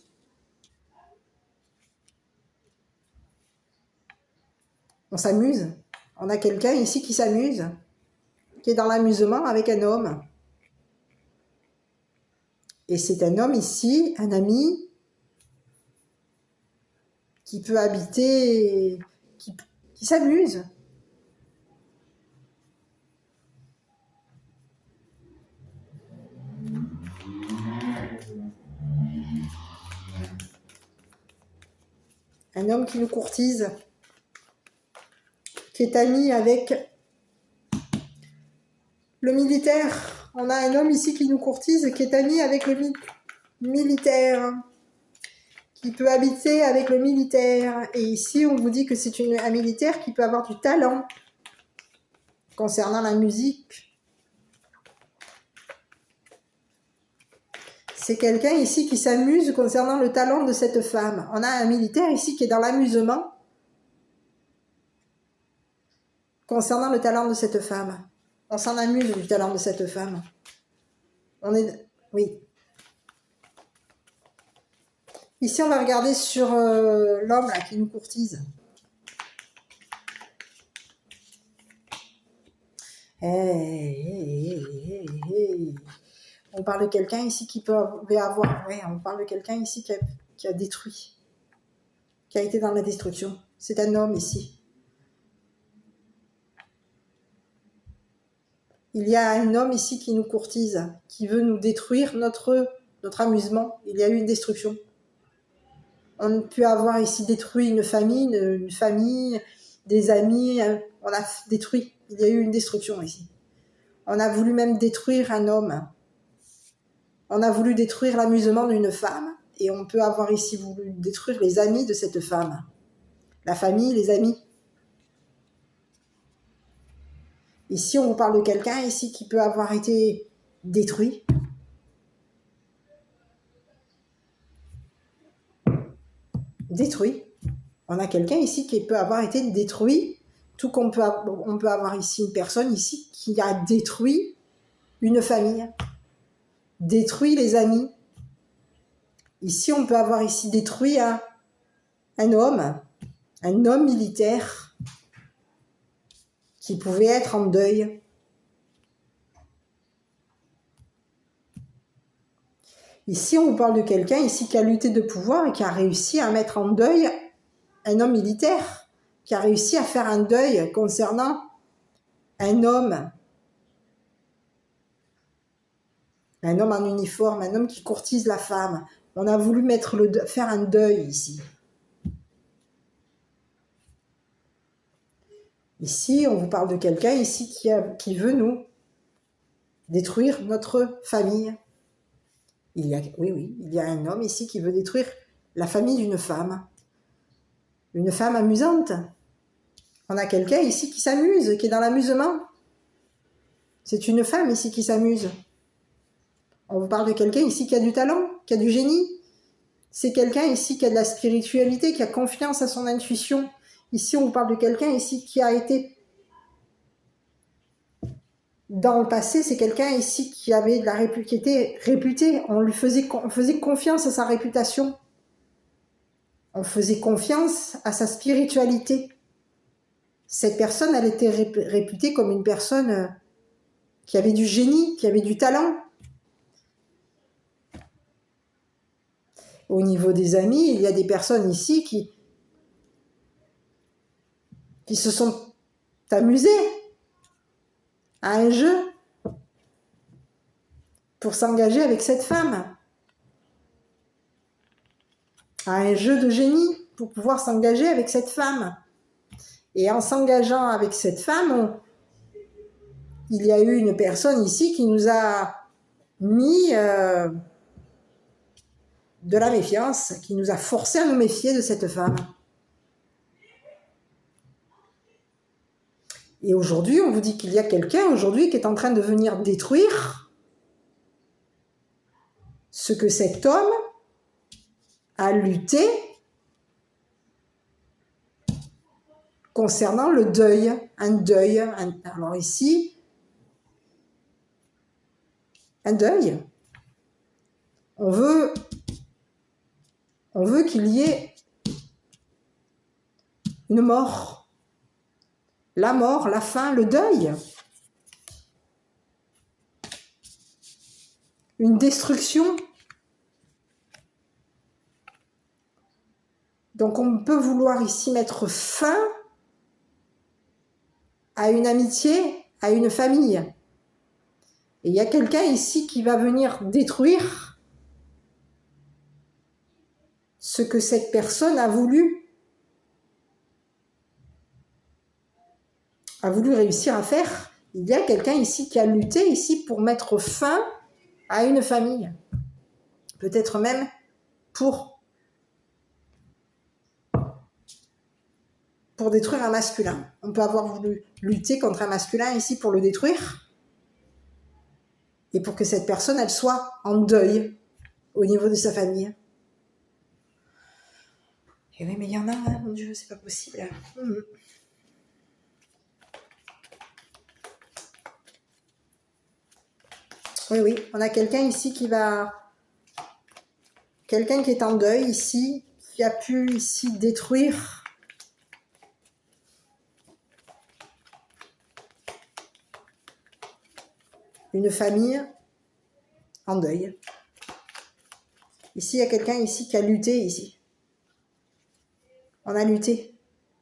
on s'amuse. On a quelqu'un ici qui s'amuse, qui est dans l'amusement avec un homme. Et c'est un homme ici, un ami, qui peut habiter, qui s'amuse. Un homme qui nous courtise, qui est ami avec le militaire. On a un homme ici qui nous courtise, qui est ami avec le militaire, qui peut habiter avec le militaire. Et ici, on vous dit que c'est un militaire qui peut avoir du talent concernant la musique. C'est quelqu'un ici qui s'amuse concernant le talent de cette femme. On a un militaire ici qui est dans l'amusement concernant le talent de cette femme. On s'en amuse du talent de cette femme. Oui. Ici, on va regarder sur l'homme là qui nous courtise. Hey. On parle de quelqu'un ici qui peut avoir... Ouais, on parle de quelqu'un ici qui a détruit, qui a été dans la destruction. C'est un homme ici. Il y a un homme ici qui nous courtise, qui veut nous détruire notre amusement. Il y a eu une destruction. On peut avoir ici détruit une famille, des amis. On a détruit. Il y a eu une destruction ici. On a voulu même détruire un homme. On a voulu détruire l'amusement d'une femme. Et on peut avoir ici voulu détruire les amis de cette femme. La famille, les amis. Ici, on vous parle de quelqu'un ici qui peut avoir été détruit. Détruit. On a quelqu'un ici qui peut avoir été détruit. Tout qu'on peut, on peut avoir ici une personne ici qui a détruit une famille. Détruit les amis. Ici, on peut avoir ici détruit un homme militaire qui pouvait être en deuil. Ici, on vous parle de quelqu'un ici qui a lutté de pouvoir et qui a réussi à mettre en deuil un homme militaire, qui a réussi à faire un deuil concernant un homme en uniforme, un homme qui courtise la femme. On a voulu faire un deuil ici. Ici, on vous parle de quelqu'un ici qui veut nous détruire notre famille. Il y a un homme ici qui veut détruire la famille d'une femme. Une femme amusante. On a quelqu'un ici qui s'amuse, qui est dans l'amusement. C'est une femme ici qui s'amuse. On vous parle de quelqu'un ici qui a du talent, qui a du génie. C'est quelqu'un ici qui a de la spiritualité, qui a confiance à son intuition. Ici, on vous parle de quelqu'un ici qui a été... Dans le passé, c'est quelqu'un ici qui était réputé. On faisait confiance à sa réputation. On faisait confiance à sa spiritualité. Cette personne, elle était réputée comme une personne qui avait du génie, qui avait du talent. Au niveau des amis, il y a des personnes ici qui se sont amusées à un jeu pour s'engager avec cette femme. À un jeu de génie pour pouvoir s'engager avec cette femme. Et en s'engageant avec cette femme, il y a eu une personne ici qui nous a mis de la méfiance, qui nous a forcé à nous méfier de cette femme. Et aujourd'hui, on vous dit qu'il y a quelqu'un aujourd'hui qui est en train de venir détruire ce que cet homme a lutté concernant le deuil. Un deuil. Alors ici, un deuil. On veut qu'il y ait une mort. La mort, la fin, le deuil. Une destruction. Donc on peut vouloir ici mettre fin à une amitié, à une famille. Et il y a quelqu'un ici qui va venir détruire ce que cette personne a voulu réussir à faire. Il y a quelqu'un ici qui a lutté ici pour mettre fin à une famille. Peut-être même pour détruire un masculin. On peut avoir voulu lutter contre un masculin ici pour le détruire et pour que cette personne, elle soit en deuil au niveau de sa famille. Et oui, mais il y en a, hein, mon Dieu, c'est pas possible. Oui, on a quelqu'un ici quelqu'un qui est en deuil ici, qui a pu ici détruire une famille en deuil. Ici, il y a quelqu'un ici qui a lutté ici. On a lutté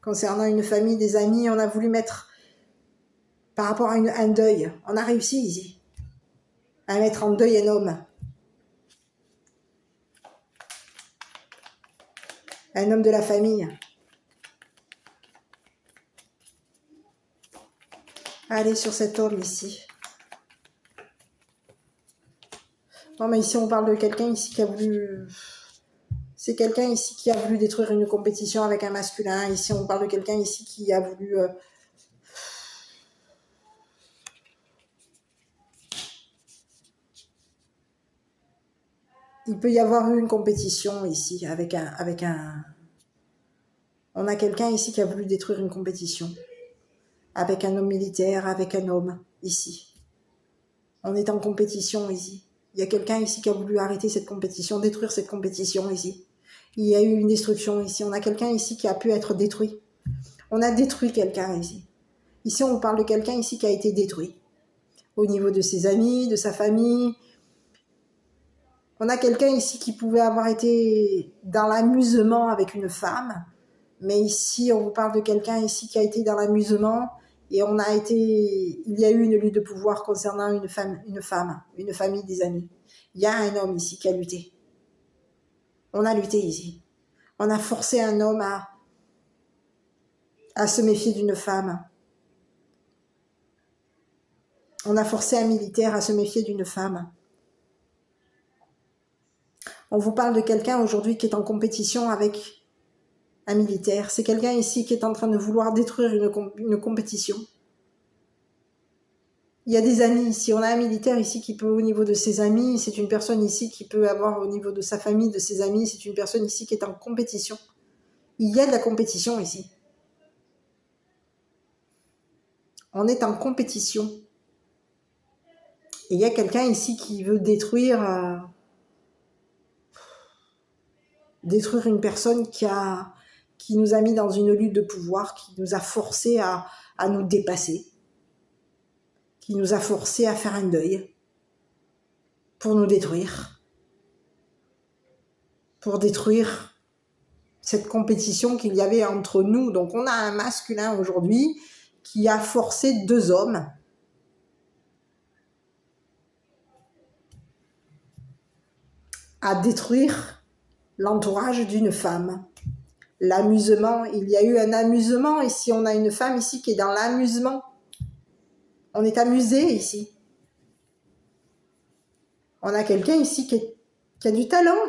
concernant une famille, des amis, on a voulu mettre par rapport à un deuil. On a réussi ici à mettre en deuil un homme. Un homme de la famille. Allez sur cet homme ici. Non, mais ici, on parle de quelqu'un ici qui a voulu... C'est quelqu'un ici qui a voulu détruire une compétition avec un masculin. Ici, on parle de quelqu'un ici qui a voulu... Il peut y avoir eu une compétition ici avec un... On a quelqu'un ici qui a voulu détruire une compétition avec un homme militaire, avec un homme ici. On est en compétition ici. Il y a quelqu'un ici qui a voulu arrêter cette compétition, détruire cette compétition ici. Il y a eu une destruction ici. On a quelqu'un ici qui a pu être détruit. On a détruit quelqu'un ici. Ici, on parle de quelqu'un ici qui a été détruit. Au niveau de ses amis, de sa famille. On a quelqu'un ici qui pouvait avoir été dans l'amusement avec une femme. Mais ici, on vous parle de quelqu'un ici qui a été dans l'amusement. Et il y a eu une lutte de pouvoir concernant une famille, des amis. Il y a un homme ici qui a lutté. On a lutté ici. On a forcé un homme à se méfier d'une femme. On a forcé un militaire à se méfier d'une femme. On vous parle de quelqu'un aujourd'hui qui est en compétition avec un militaire. C'est quelqu'un ici qui est en train de vouloir détruire une compétition. Il y a des amis ici. On a un militaire ici qui peut, au niveau de ses amis, c'est une personne ici qui peut avoir au niveau de sa famille, de ses amis, c'est une personne ici qui est en compétition. Il y a de la compétition ici. On est en compétition. Et il y a quelqu'un ici qui veut détruire une personne qui nous a mis dans une lutte de pouvoir, qui nous a forcé à nous dépasser, qui nous a forcé à faire un deuil pour nous détruire, pour détruire cette compétition qu'il y avait entre nous. Donc on a un masculin aujourd'hui qui a forcé deux hommes à détruire l'entourage d'une femme. L'amusement, il y a eu un amusement ici. On a une femme ici qui est dans l'amusement. On est amusé ici. On a quelqu'un ici qui a du talent.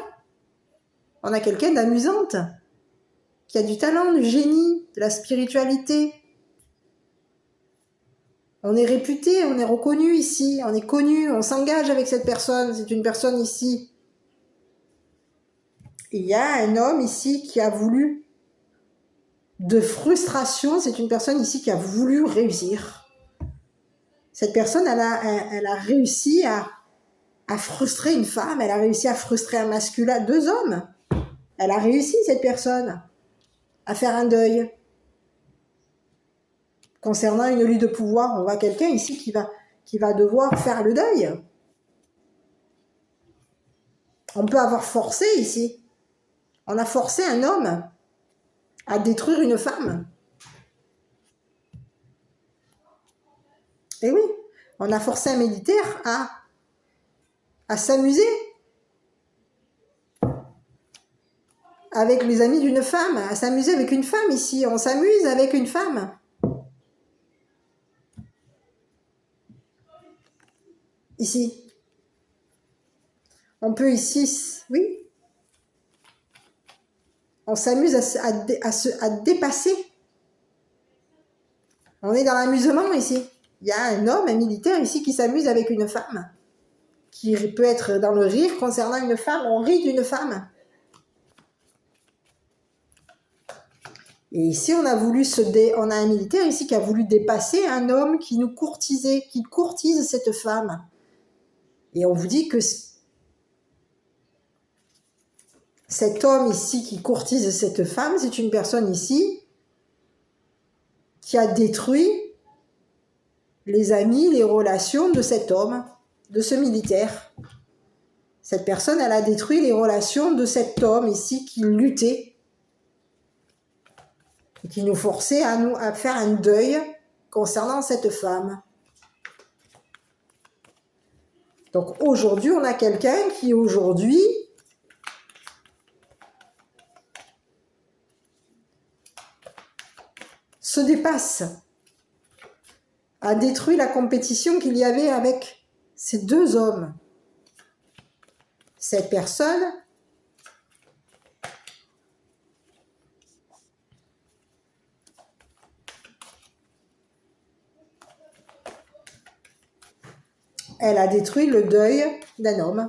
On a quelqu'un d'amusante, qui a du talent, du génie, de la spiritualité. On est réputé, on est reconnu ici, on est connu, on s'engage avec cette personne. C'est une personne ici. Il y a un homme ici qui a voulu de frustration. C'est une personne ici qui a voulu réussir. Cette personne, elle a réussi à frustrer une femme, elle a réussi à frustrer un masculin, 2 hommes. Elle a réussi, cette personne, à faire un deuil. Concernant une lutte de pouvoir, on voit quelqu'un ici qui va devoir faire le deuil. On peut avoir forcé ici. On a forcé un homme à détruire une femme. Et oui, on a forcé un militaire à s'amuser avec les amis d'une femme, à s'amuser avec une femme ici. On s'amuse avec une femme. Ici. On peut ici, oui. On s'amuse à dépasser. On est dans l'amusement ici. Il y a un homme, un militaire ici qui s'amuse avec une femme. Qui peut être dans le rire concernant une femme. On rit d'une femme. Et ici, on a un militaire ici qui a voulu dépasser un homme qui nous courtisait, qui courtise cette femme. Et on vous dit que cet homme ici qui courtise cette femme, c'est une personne ici qui a détruit les amis, les relations de cet homme, de ce militaire. Cette personne, elle a détruit les relations de cet homme ici qui luttait et qui nous forçait à faire un deuil concernant cette femme. Donc aujourd'hui, on a quelqu'un qui aujourd'hui se dépasse, a détruit la compétition qu'il y avait avec ces 2 hommes. Cette personne elle a détruit le deuil d'un homme.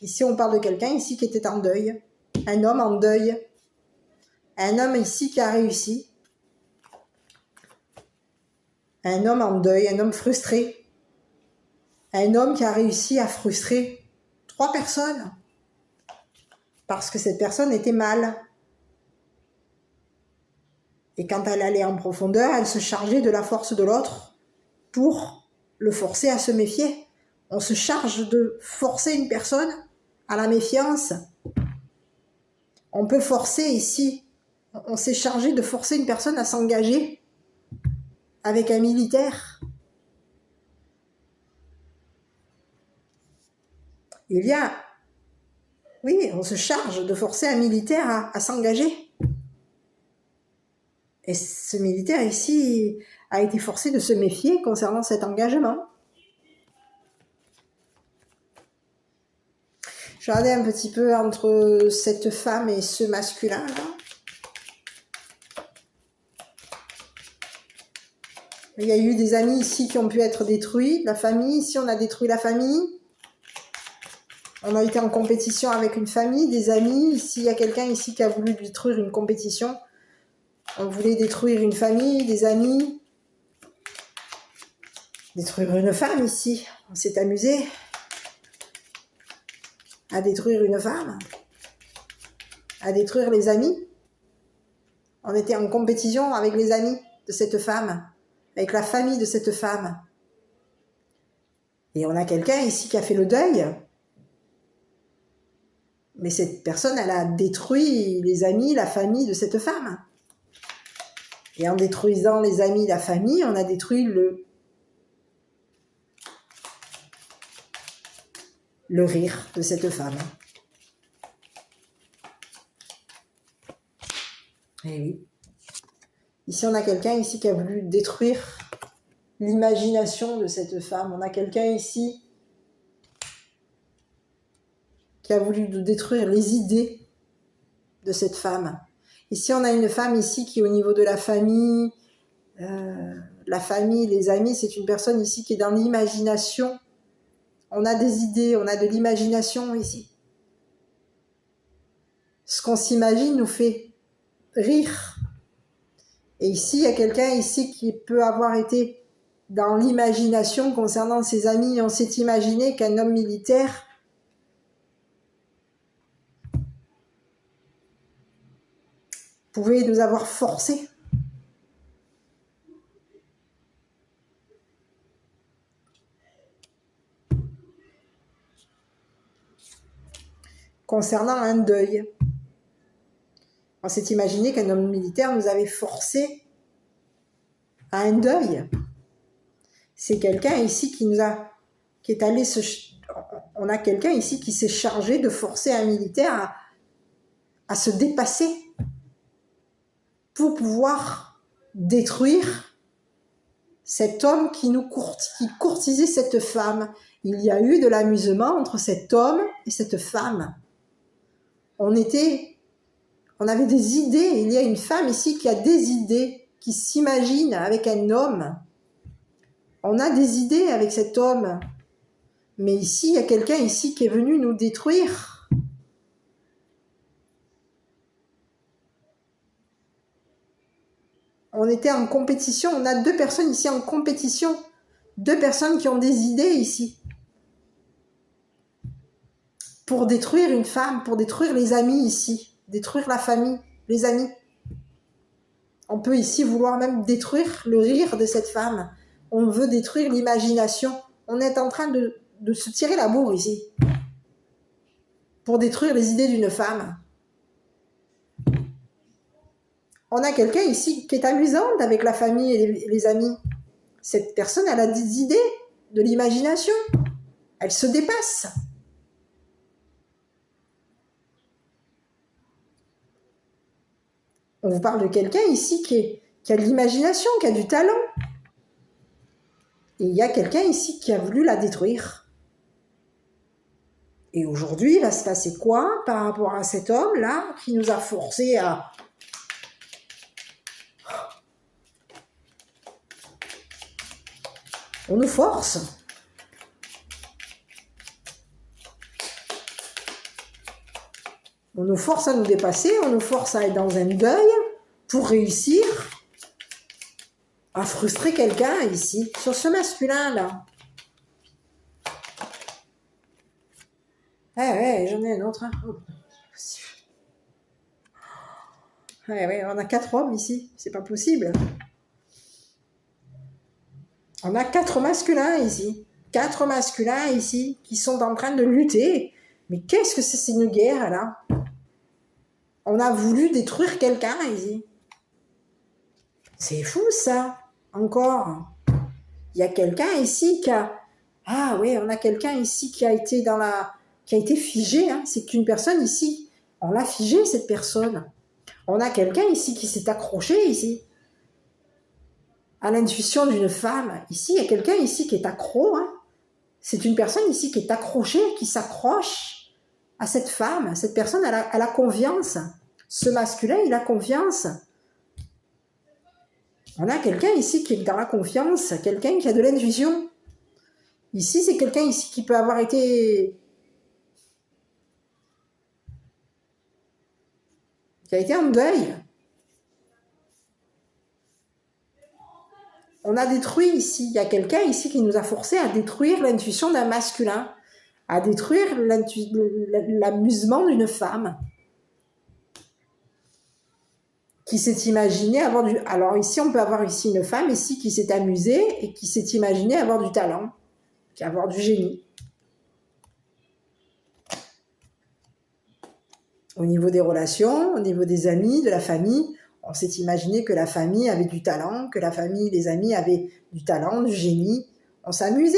Ici, on parle de quelqu'un ici qui était en deuil. Un homme en deuil. Un homme ici qui a réussi. Un homme en deuil, un homme frustré. Un homme qui a réussi à frustrer 3 personnes. Parce que cette personne était mal. Et quand elle allait en profondeur, elle se chargeait de la force de l'autre pour le forcer à se méfier. On se charge de forcer une personne à la méfiance. On peut forcer ici. On s'est chargé de forcer une personne à s'engager avec un militaire. Il y a... Oui, on se charge de forcer un militaire à s'engager. Et ce militaire ici a été forcé de se méfier concernant cet engagement. Je regardais un petit peu entre cette femme et ce masculin-là. Il y a eu des amis ici qui ont pu être détruits, la famille. Ici, on a détruit la famille. On a été en compétition avec une famille, des amis. Ici, il y a quelqu'un ici qui a voulu détruire une compétition. On voulait détruire une famille, des amis. Détruire une femme ici. On s'est amusé à détruire une femme. À détruire les amis. On était en compétition avec les amis de cette femme. Avec la famille de cette femme. Et on a quelqu'un ici qui a fait le deuil. Mais cette personne, elle a détruit les amis, la famille de cette femme. Et en détruisant les amis, la famille, on a détruit le rire de cette femme. Et oui. Ici, on a quelqu'un ici qui a voulu détruire l'imagination de cette femme. On a quelqu'un ici qui a voulu détruire les idées de cette femme. Ici, on a une femme ici qui, au niveau de la famille, la famille, les amis, c'est une personne ici qui est dans l'imagination. On a des idées, on a de l'imagination ici. Ce qu'on s'imagine nous fait rire. Et ici, il y a quelqu'un ici qui peut avoir été dans l'imagination concernant ses amis. On s'est imaginé qu'un homme militaire pouvait nous avoir forcés. Concernant un deuil. On s'est imaginé qu'un homme militaire nous avait forcés à un deuil. C'est quelqu'un ici qui est allé on a quelqu'un ici qui s'est chargé de forcer un militaire à se dépasser pour pouvoir détruire cet homme qui courtisait cette femme. Il y a eu de l'amusement entre cet homme et cette femme. On avait des idées. Il y a une femme ici qui a des idées, qui s'imagine avec un homme. On a des idées avec cet homme. Mais ici, il y a quelqu'un ici qui est venu nous détruire. On était en compétition. On a deux personnes ici en compétition. Deux personnes qui ont des idées ici. Pour détruire une femme, pour détruire les amis ici. Détruire la famille, les amis. On peut ici vouloir même détruire le rire de cette femme. On veut détruire l'imagination. On est en train de se tirer la bourre ici. Pour détruire les idées d'une femme. On a quelqu'un ici qui est amusante avec la famille et les amis. Cette personne, elle a des idées, de l'imagination. Elle se dépasse. On vous parle de quelqu'un ici qui a de l'imagination, qui a du talent. Et il y a quelqu'un ici qui a voulu la détruire. Et aujourd'hui, il va se passer quoi par rapport à cet homme-là qui nous a forcés à... On nous force. On nous force à nous dépasser, on nous force à être dans un deuil pour réussir à frustrer quelqu'un ici, sur ce masculin-là. Ouais, j'en ai un autre. Hein. Ouais, on a 4 hommes ici, c'est pas possible. On a 4 masculins ici. 4 masculins ici qui sont en train de lutter. Mais qu'est-ce que c'est une guerre là? On a voulu détruire quelqu'un ici. C'est fou ça. Encore. Il y a quelqu'un ici qui a... Ah oui, on a quelqu'un ici qui a été qui a été figé. Hein. C'est qu'une personne ici, on l'a figé cette personne. On a quelqu'un ici qui s'est accroché ici. À l'intuition d'une femme. Ici, il y a quelqu'un ici qui est accro. Hein. C'est une personne ici qui est accrochée, qui s'accroche à cette femme. Cette personne, elle a confiance. Ce masculin, il a confiance. On a quelqu'un ici qui est dans la confiance, quelqu'un qui a de l'intuition. Ici, c'est quelqu'un ici qui peut avoir été... qui a été en deuil. On a détruit ici, il y a quelqu'un ici qui nous a forcé à détruire l'intuition d'un masculin, à détruire l'amusement d'une femme qui s'est imaginée avoir du... Alors ici, on peut avoir ici une femme ici qui s'est amusée et qui s'est imaginée avoir du talent, avoir du génie. Au niveau des relations, au niveau des amis, de la famille, on s'est imaginé que la famille avait du talent, que la famille, les amis avaient du talent, du génie. On s'amusait.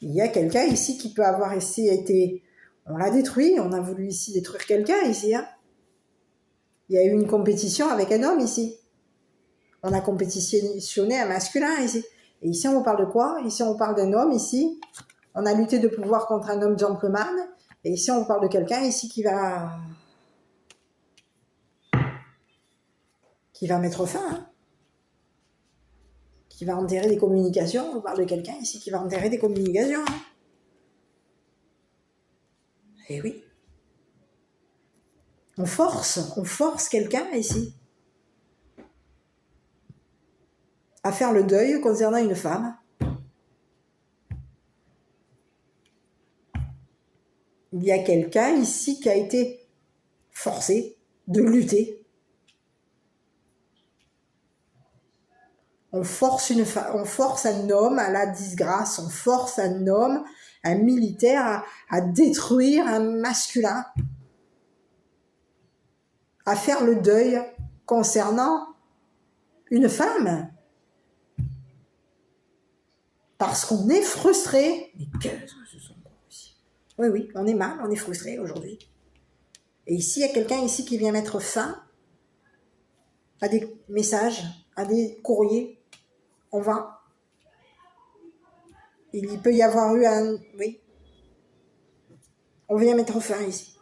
Il y a quelqu'un ici qui peut avoir été... On l'a détruit, on a voulu ici détruire quelqu'un ici. Hein. Il y a eu une compétition avec un homme ici. On a compétitionné un masculin ici. Et ici, on vous parle de quoi? Ici, on vous parle d'un homme ici. On a lutté de pouvoir contre un homme gentleman. Et ici, on vous parle de quelqu'un ici qui va... qui va mettre fin, hein, qui va enterrer des communications. On parle de quelqu'un ici qui va enterrer des communications. Hein. Eh oui. On force quelqu'un ici à faire le deuil concernant une femme. Il y a quelqu'un ici qui a été forcé de lutter. On force un homme à la disgrâce, on force un homme, un militaire à détruire un masculin, à faire le deuil concernant une femme. Parce qu'on est frustré. Mais qu'est-ce que ce sont ici ? Oui, on est mal, on est frustré aujourd'hui. Et ici, il y a quelqu'un ici qui vient mettre fin à des messages, à des courriers. Il peut y avoir eu oui. On vient mettre fin ici.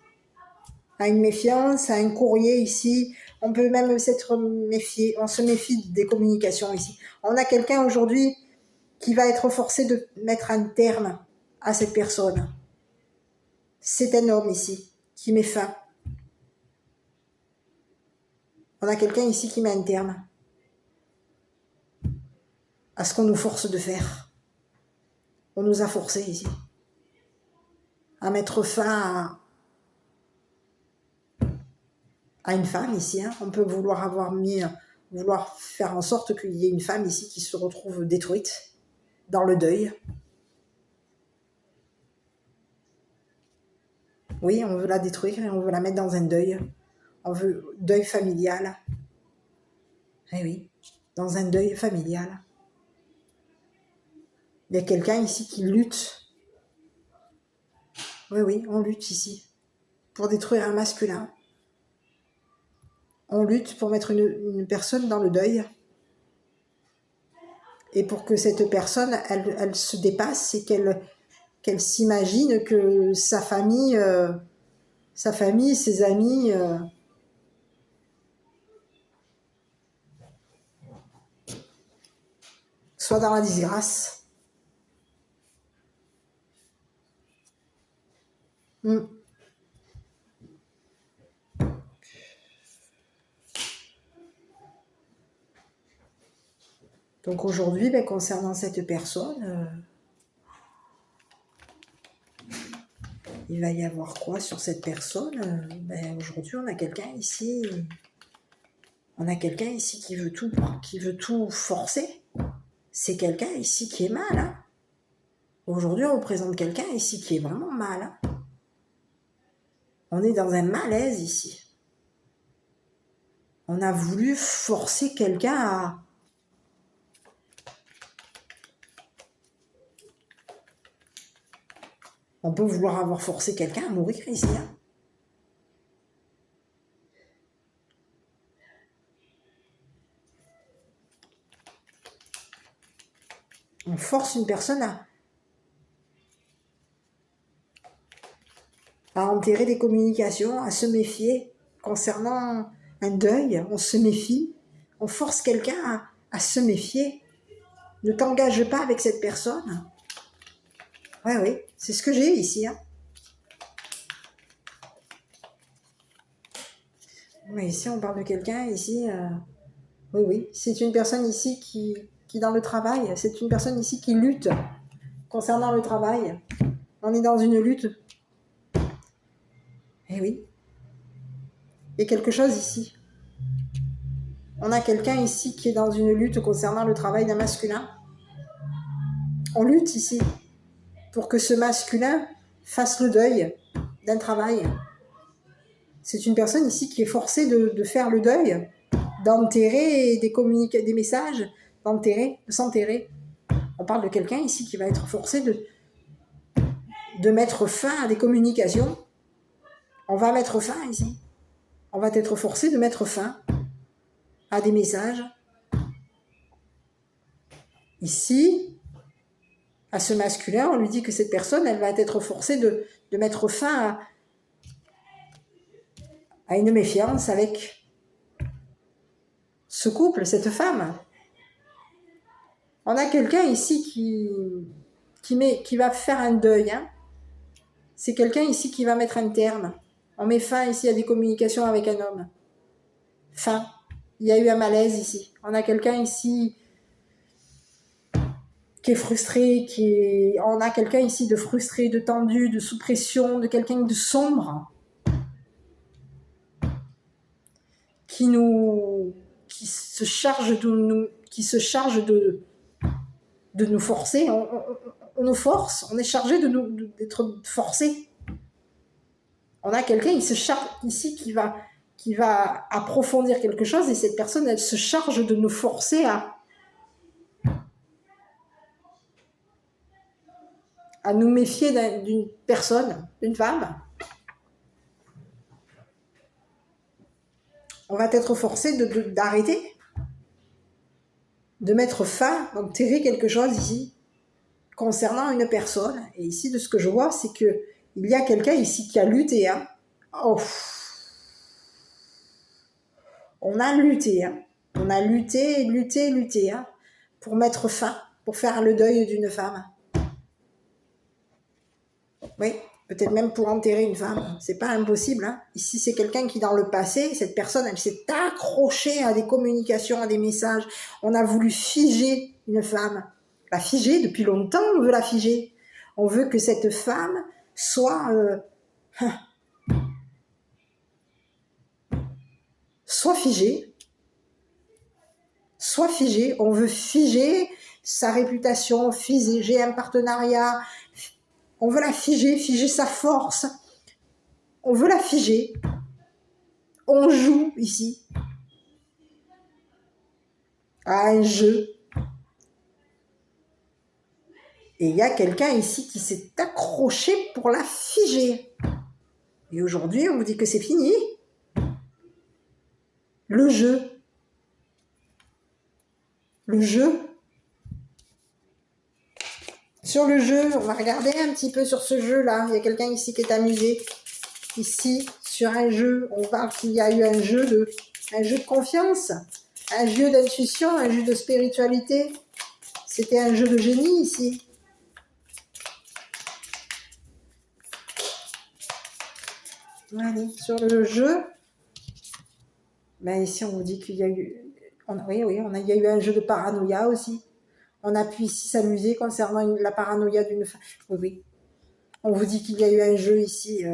À une méfiance, à un courrier ici. On peut même s'être méfié. On se méfie des communications ici. On a quelqu'un aujourd'hui qui va être forcé de mettre un terme à cette personne. C'est un homme ici qui met fin. On a quelqu'un ici qui met un terme à ce qu'on nous force de faire. On nous a forcés ici à mettre fin à une femme ici. Hein. On peut vouloir faire en sorte qu'il y ait une femme ici qui se retrouve détruite dans le deuil. Oui, on veut la détruire et on veut la mettre dans un deuil. On veut deuil familial. Eh oui, dans un deuil familial. Il y a quelqu'un ici qui lutte. Oui, on lutte ici pour détruire un masculin. On lutte pour mettre une personne dans le deuil. Et pour que cette personne, elle se dépasse et qu'elle s'imagine que sa famille, ses amis, soient dans la disgrâce. Donc aujourd'hui, concernant cette personne, il va y avoir quoi sur cette personne ? Aujourd'hui, on a quelqu'un ici qui veut tout forcer. C'est quelqu'un ici qui est mal. Hein. Aujourd'hui, on représente quelqu'un ici qui est vraiment mal. Hein. On est dans un malaise ici. On a voulu forcer quelqu'un à... On peut vouloir avoir forcé quelqu'un à mourir ici. Hein. On force une personne à enterrer des communications, à se méfier concernant un deuil. On se méfie. On force quelqu'un à se méfier. Ne t'engage pas avec cette personne. Oui, c'est ce que j'ai ici. Hein. Mais ici, on parle de quelqu'un, ici... Oui, c'est une personne ici qui dans le travail, c'est une personne ici qui lutte concernant le travail. On est dans une lutte. Eh oui. Il y a quelque chose ici. On a quelqu'un ici qui est dans une lutte concernant le travail d'un masculin. On lutte ici pour que ce masculin fasse le deuil d'un travail. C'est une personne ici qui est forcée de faire le deuil, d'enterrer des messages, de s'enterrer. On parle de quelqu'un ici qui va être forcé de mettre fin à des communications. On va mettre fin ici. On va être forcé de mettre fin à des messages. Ici, à ce masculin, on lui dit que cette personne, elle va être forcée de mettre fin à une méfiance avec ce couple, cette femme. On a quelqu'un ici qui va faire un deuil. Hein. C'est quelqu'un ici qui va mettre un terme. On met fin ici à des communications avec un homme. Fin. Il y a eu un malaise ici. On a quelqu'un ici qui est frustré, on a quelqu'un ici de frustré, de tendu, de sous pression, de quelqu'un de sombre, qui se charge de nous forcer. On nous force, on est chargé d'être forcé. On a quelqu'un ici qui va approfondir quelque chose, et cette personne, elle se charge de nous forcer à nous méfier d'une personne, d'une femme. On va être forcé d'arrêter, de mettre fin, d'enterrer quelque chose ici, concernant une personne. Et ici, de ce que je vois, c'est qu'il y a quelqu'un ici qui a lutté. Hein. Oh. On a lutté. Hein. On a lutté, hein, pour mettre fin, pour faire le deuil d'une femme. Oui, peut-être même pour enterrer une femme. C'est pas impossible. Hein. Ici, c'est quelqu'un qui, dans le passé, cette personne, elle s'est accrochée à des communications, à des messages. On a voulu figer une femme. La figer, depuis longtemps, on veut la figer. On veut que cette femme soit figée. Soit figée. On veut figer sa réputation, figer un partenariat. On veut la figer sa force. On veut la figer. On joue ici à un jeu. Et il y a quelqu'un ici qui s'est accroché pour la figer. Et aujourd'hui, on vous dit que c'est fini. Le jeu. Le jeu. Sur le jeu, on va regarder un petit peu sur ce jeu-là. Il y a quelqu'un ici qui est amusé. Ici, sur un jeu, on voit qu'il y a eu un jeu de confiance, un jeu d'intuition, un jeu de spiritualité. C'était un jeu de génie ici. Allez, sur le jeu, ben ici on vous dit qu'il y a eu, il y a eu un jeu de paranoïa aussi. On a pu ici s'amuser concernant la paranoïa d'une femme. Oui. On vous dit qu'il y a eu un jeu ici.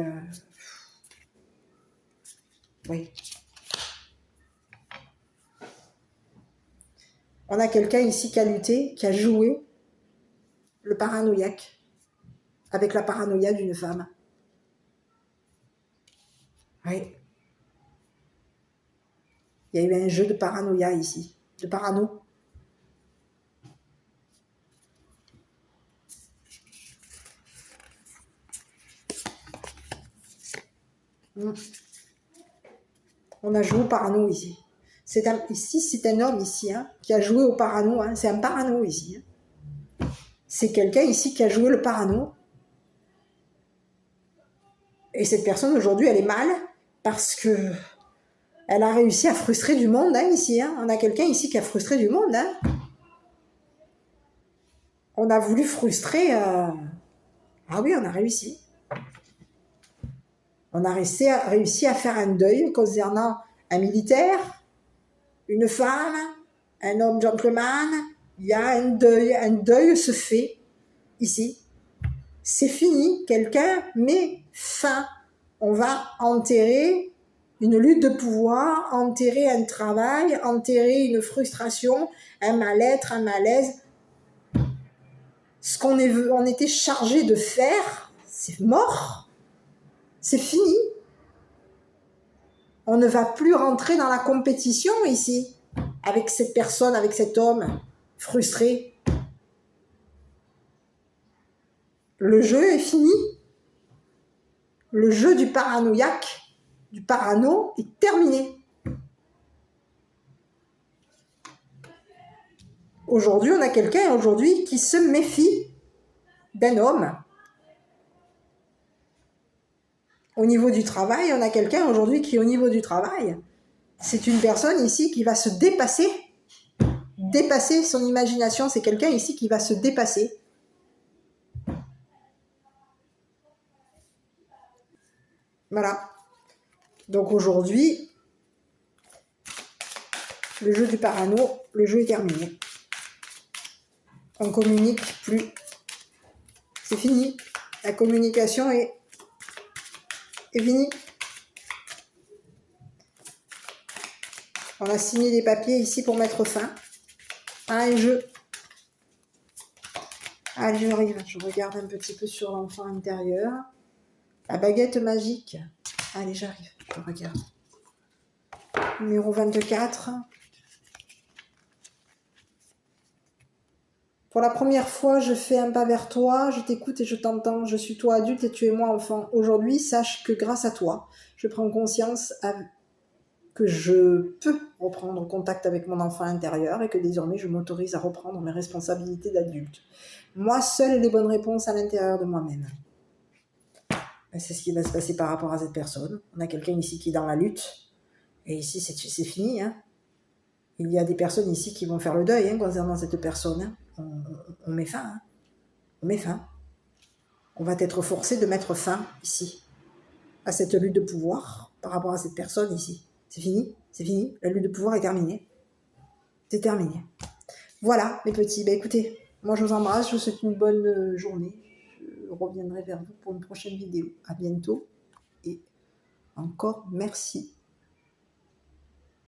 Oui. On a quelqu'un ici qui a lutté, qui a joué le paranoïaque avec la paranoïa d'une femme. Oui. Il y a eu un jeu de paranoïa ici, de parano. On a joué au parano ici. Ici, c'est un homme ici, hein, qui a joué au parano. Hein. C'est un parano ici. Hein. C'est quelqu'un ici qui a joué le parano. Et cette personne, aujourd'hui, elle est mal parce que elle a réussi à frustrer du monde, hein, ici. Hein. On a quelqu'un ici qui a frustré du monde. Hein. On a voulu frustrer... Ah oui, on a réussi. On a réussi à faire un deuil concernant un militaire, une femme, un homme gentleman. Il y a un deuil se fait ici. C'est fini, quelqu'un met fin. On va enterrer une lutte de pouvoir, enterrer un travail, enterrer une frustration, un mal-être, un malaise. Ce on était chargé de faire, c'est mort. C'est fini. On ne va plus rentrer dans la compétition ici, avec cette personne, avec cet homme frustré. Le jeu est fini. Le jeu du paranoïaque, du parano, est terminé. Aujourd'hui, on a quelqu'un qui se méfie d'un homme. Au niveau du travail, on a quelqu'un aujourd'hui qui, au niveau du travail, c'est une personne ici qui va se dépasser. Dépasser son imagination, c'est quelqu'un ici qui va se dépasser. Voilà. Donc aujourd'hui, le jeu du parano, le jeu est terminé. On communique plus. C'est fini. La communication est finie. On a signé des papiers ici pour mettre fin à un jeu. Allez, j'arrive. Je regarde un petit peu sur l'enfant intérieur. La baguette magique. Allez, j'arrive. Je regarde. Numéro 24. Pour la première fois, je fais un pas vers toi, je t'écoute et je t'entends. Je suis toi adulte et tu es moi enfant. Aujourd'hui, sache que grâce à toi, je prends conscience que je peux reprendre contact avec mon enfant intérieur et que désormais, je m'autorise à reprendre mes responsabilités d'adulte. Moi, seule ai les bonnes réponses à l'intérieur de moi-même. C'est ce qui va se passer par rapport à cette personne. On a quelqu'un ici qui est dans la lutte. Et ici, c'est fini. Hein. Il y a des personnes ici qui vont faire le deuil concernant cette personne. Hein. On met fin. Hein. On met fin. On va être forcé de mettre fin ici à cette lutte de pouvoir par rapport à cette personne ici. C'est fini. C'est fini. La lutte de pouvoir est terminée. C'est terminé. Voilà, mes petits. Écoutez, moi, je vous embrasse. Je vous souhaite une bonne journée. Je reviendrai vers vous pour une prochaine vidéo. À bientôt. Et encore merci.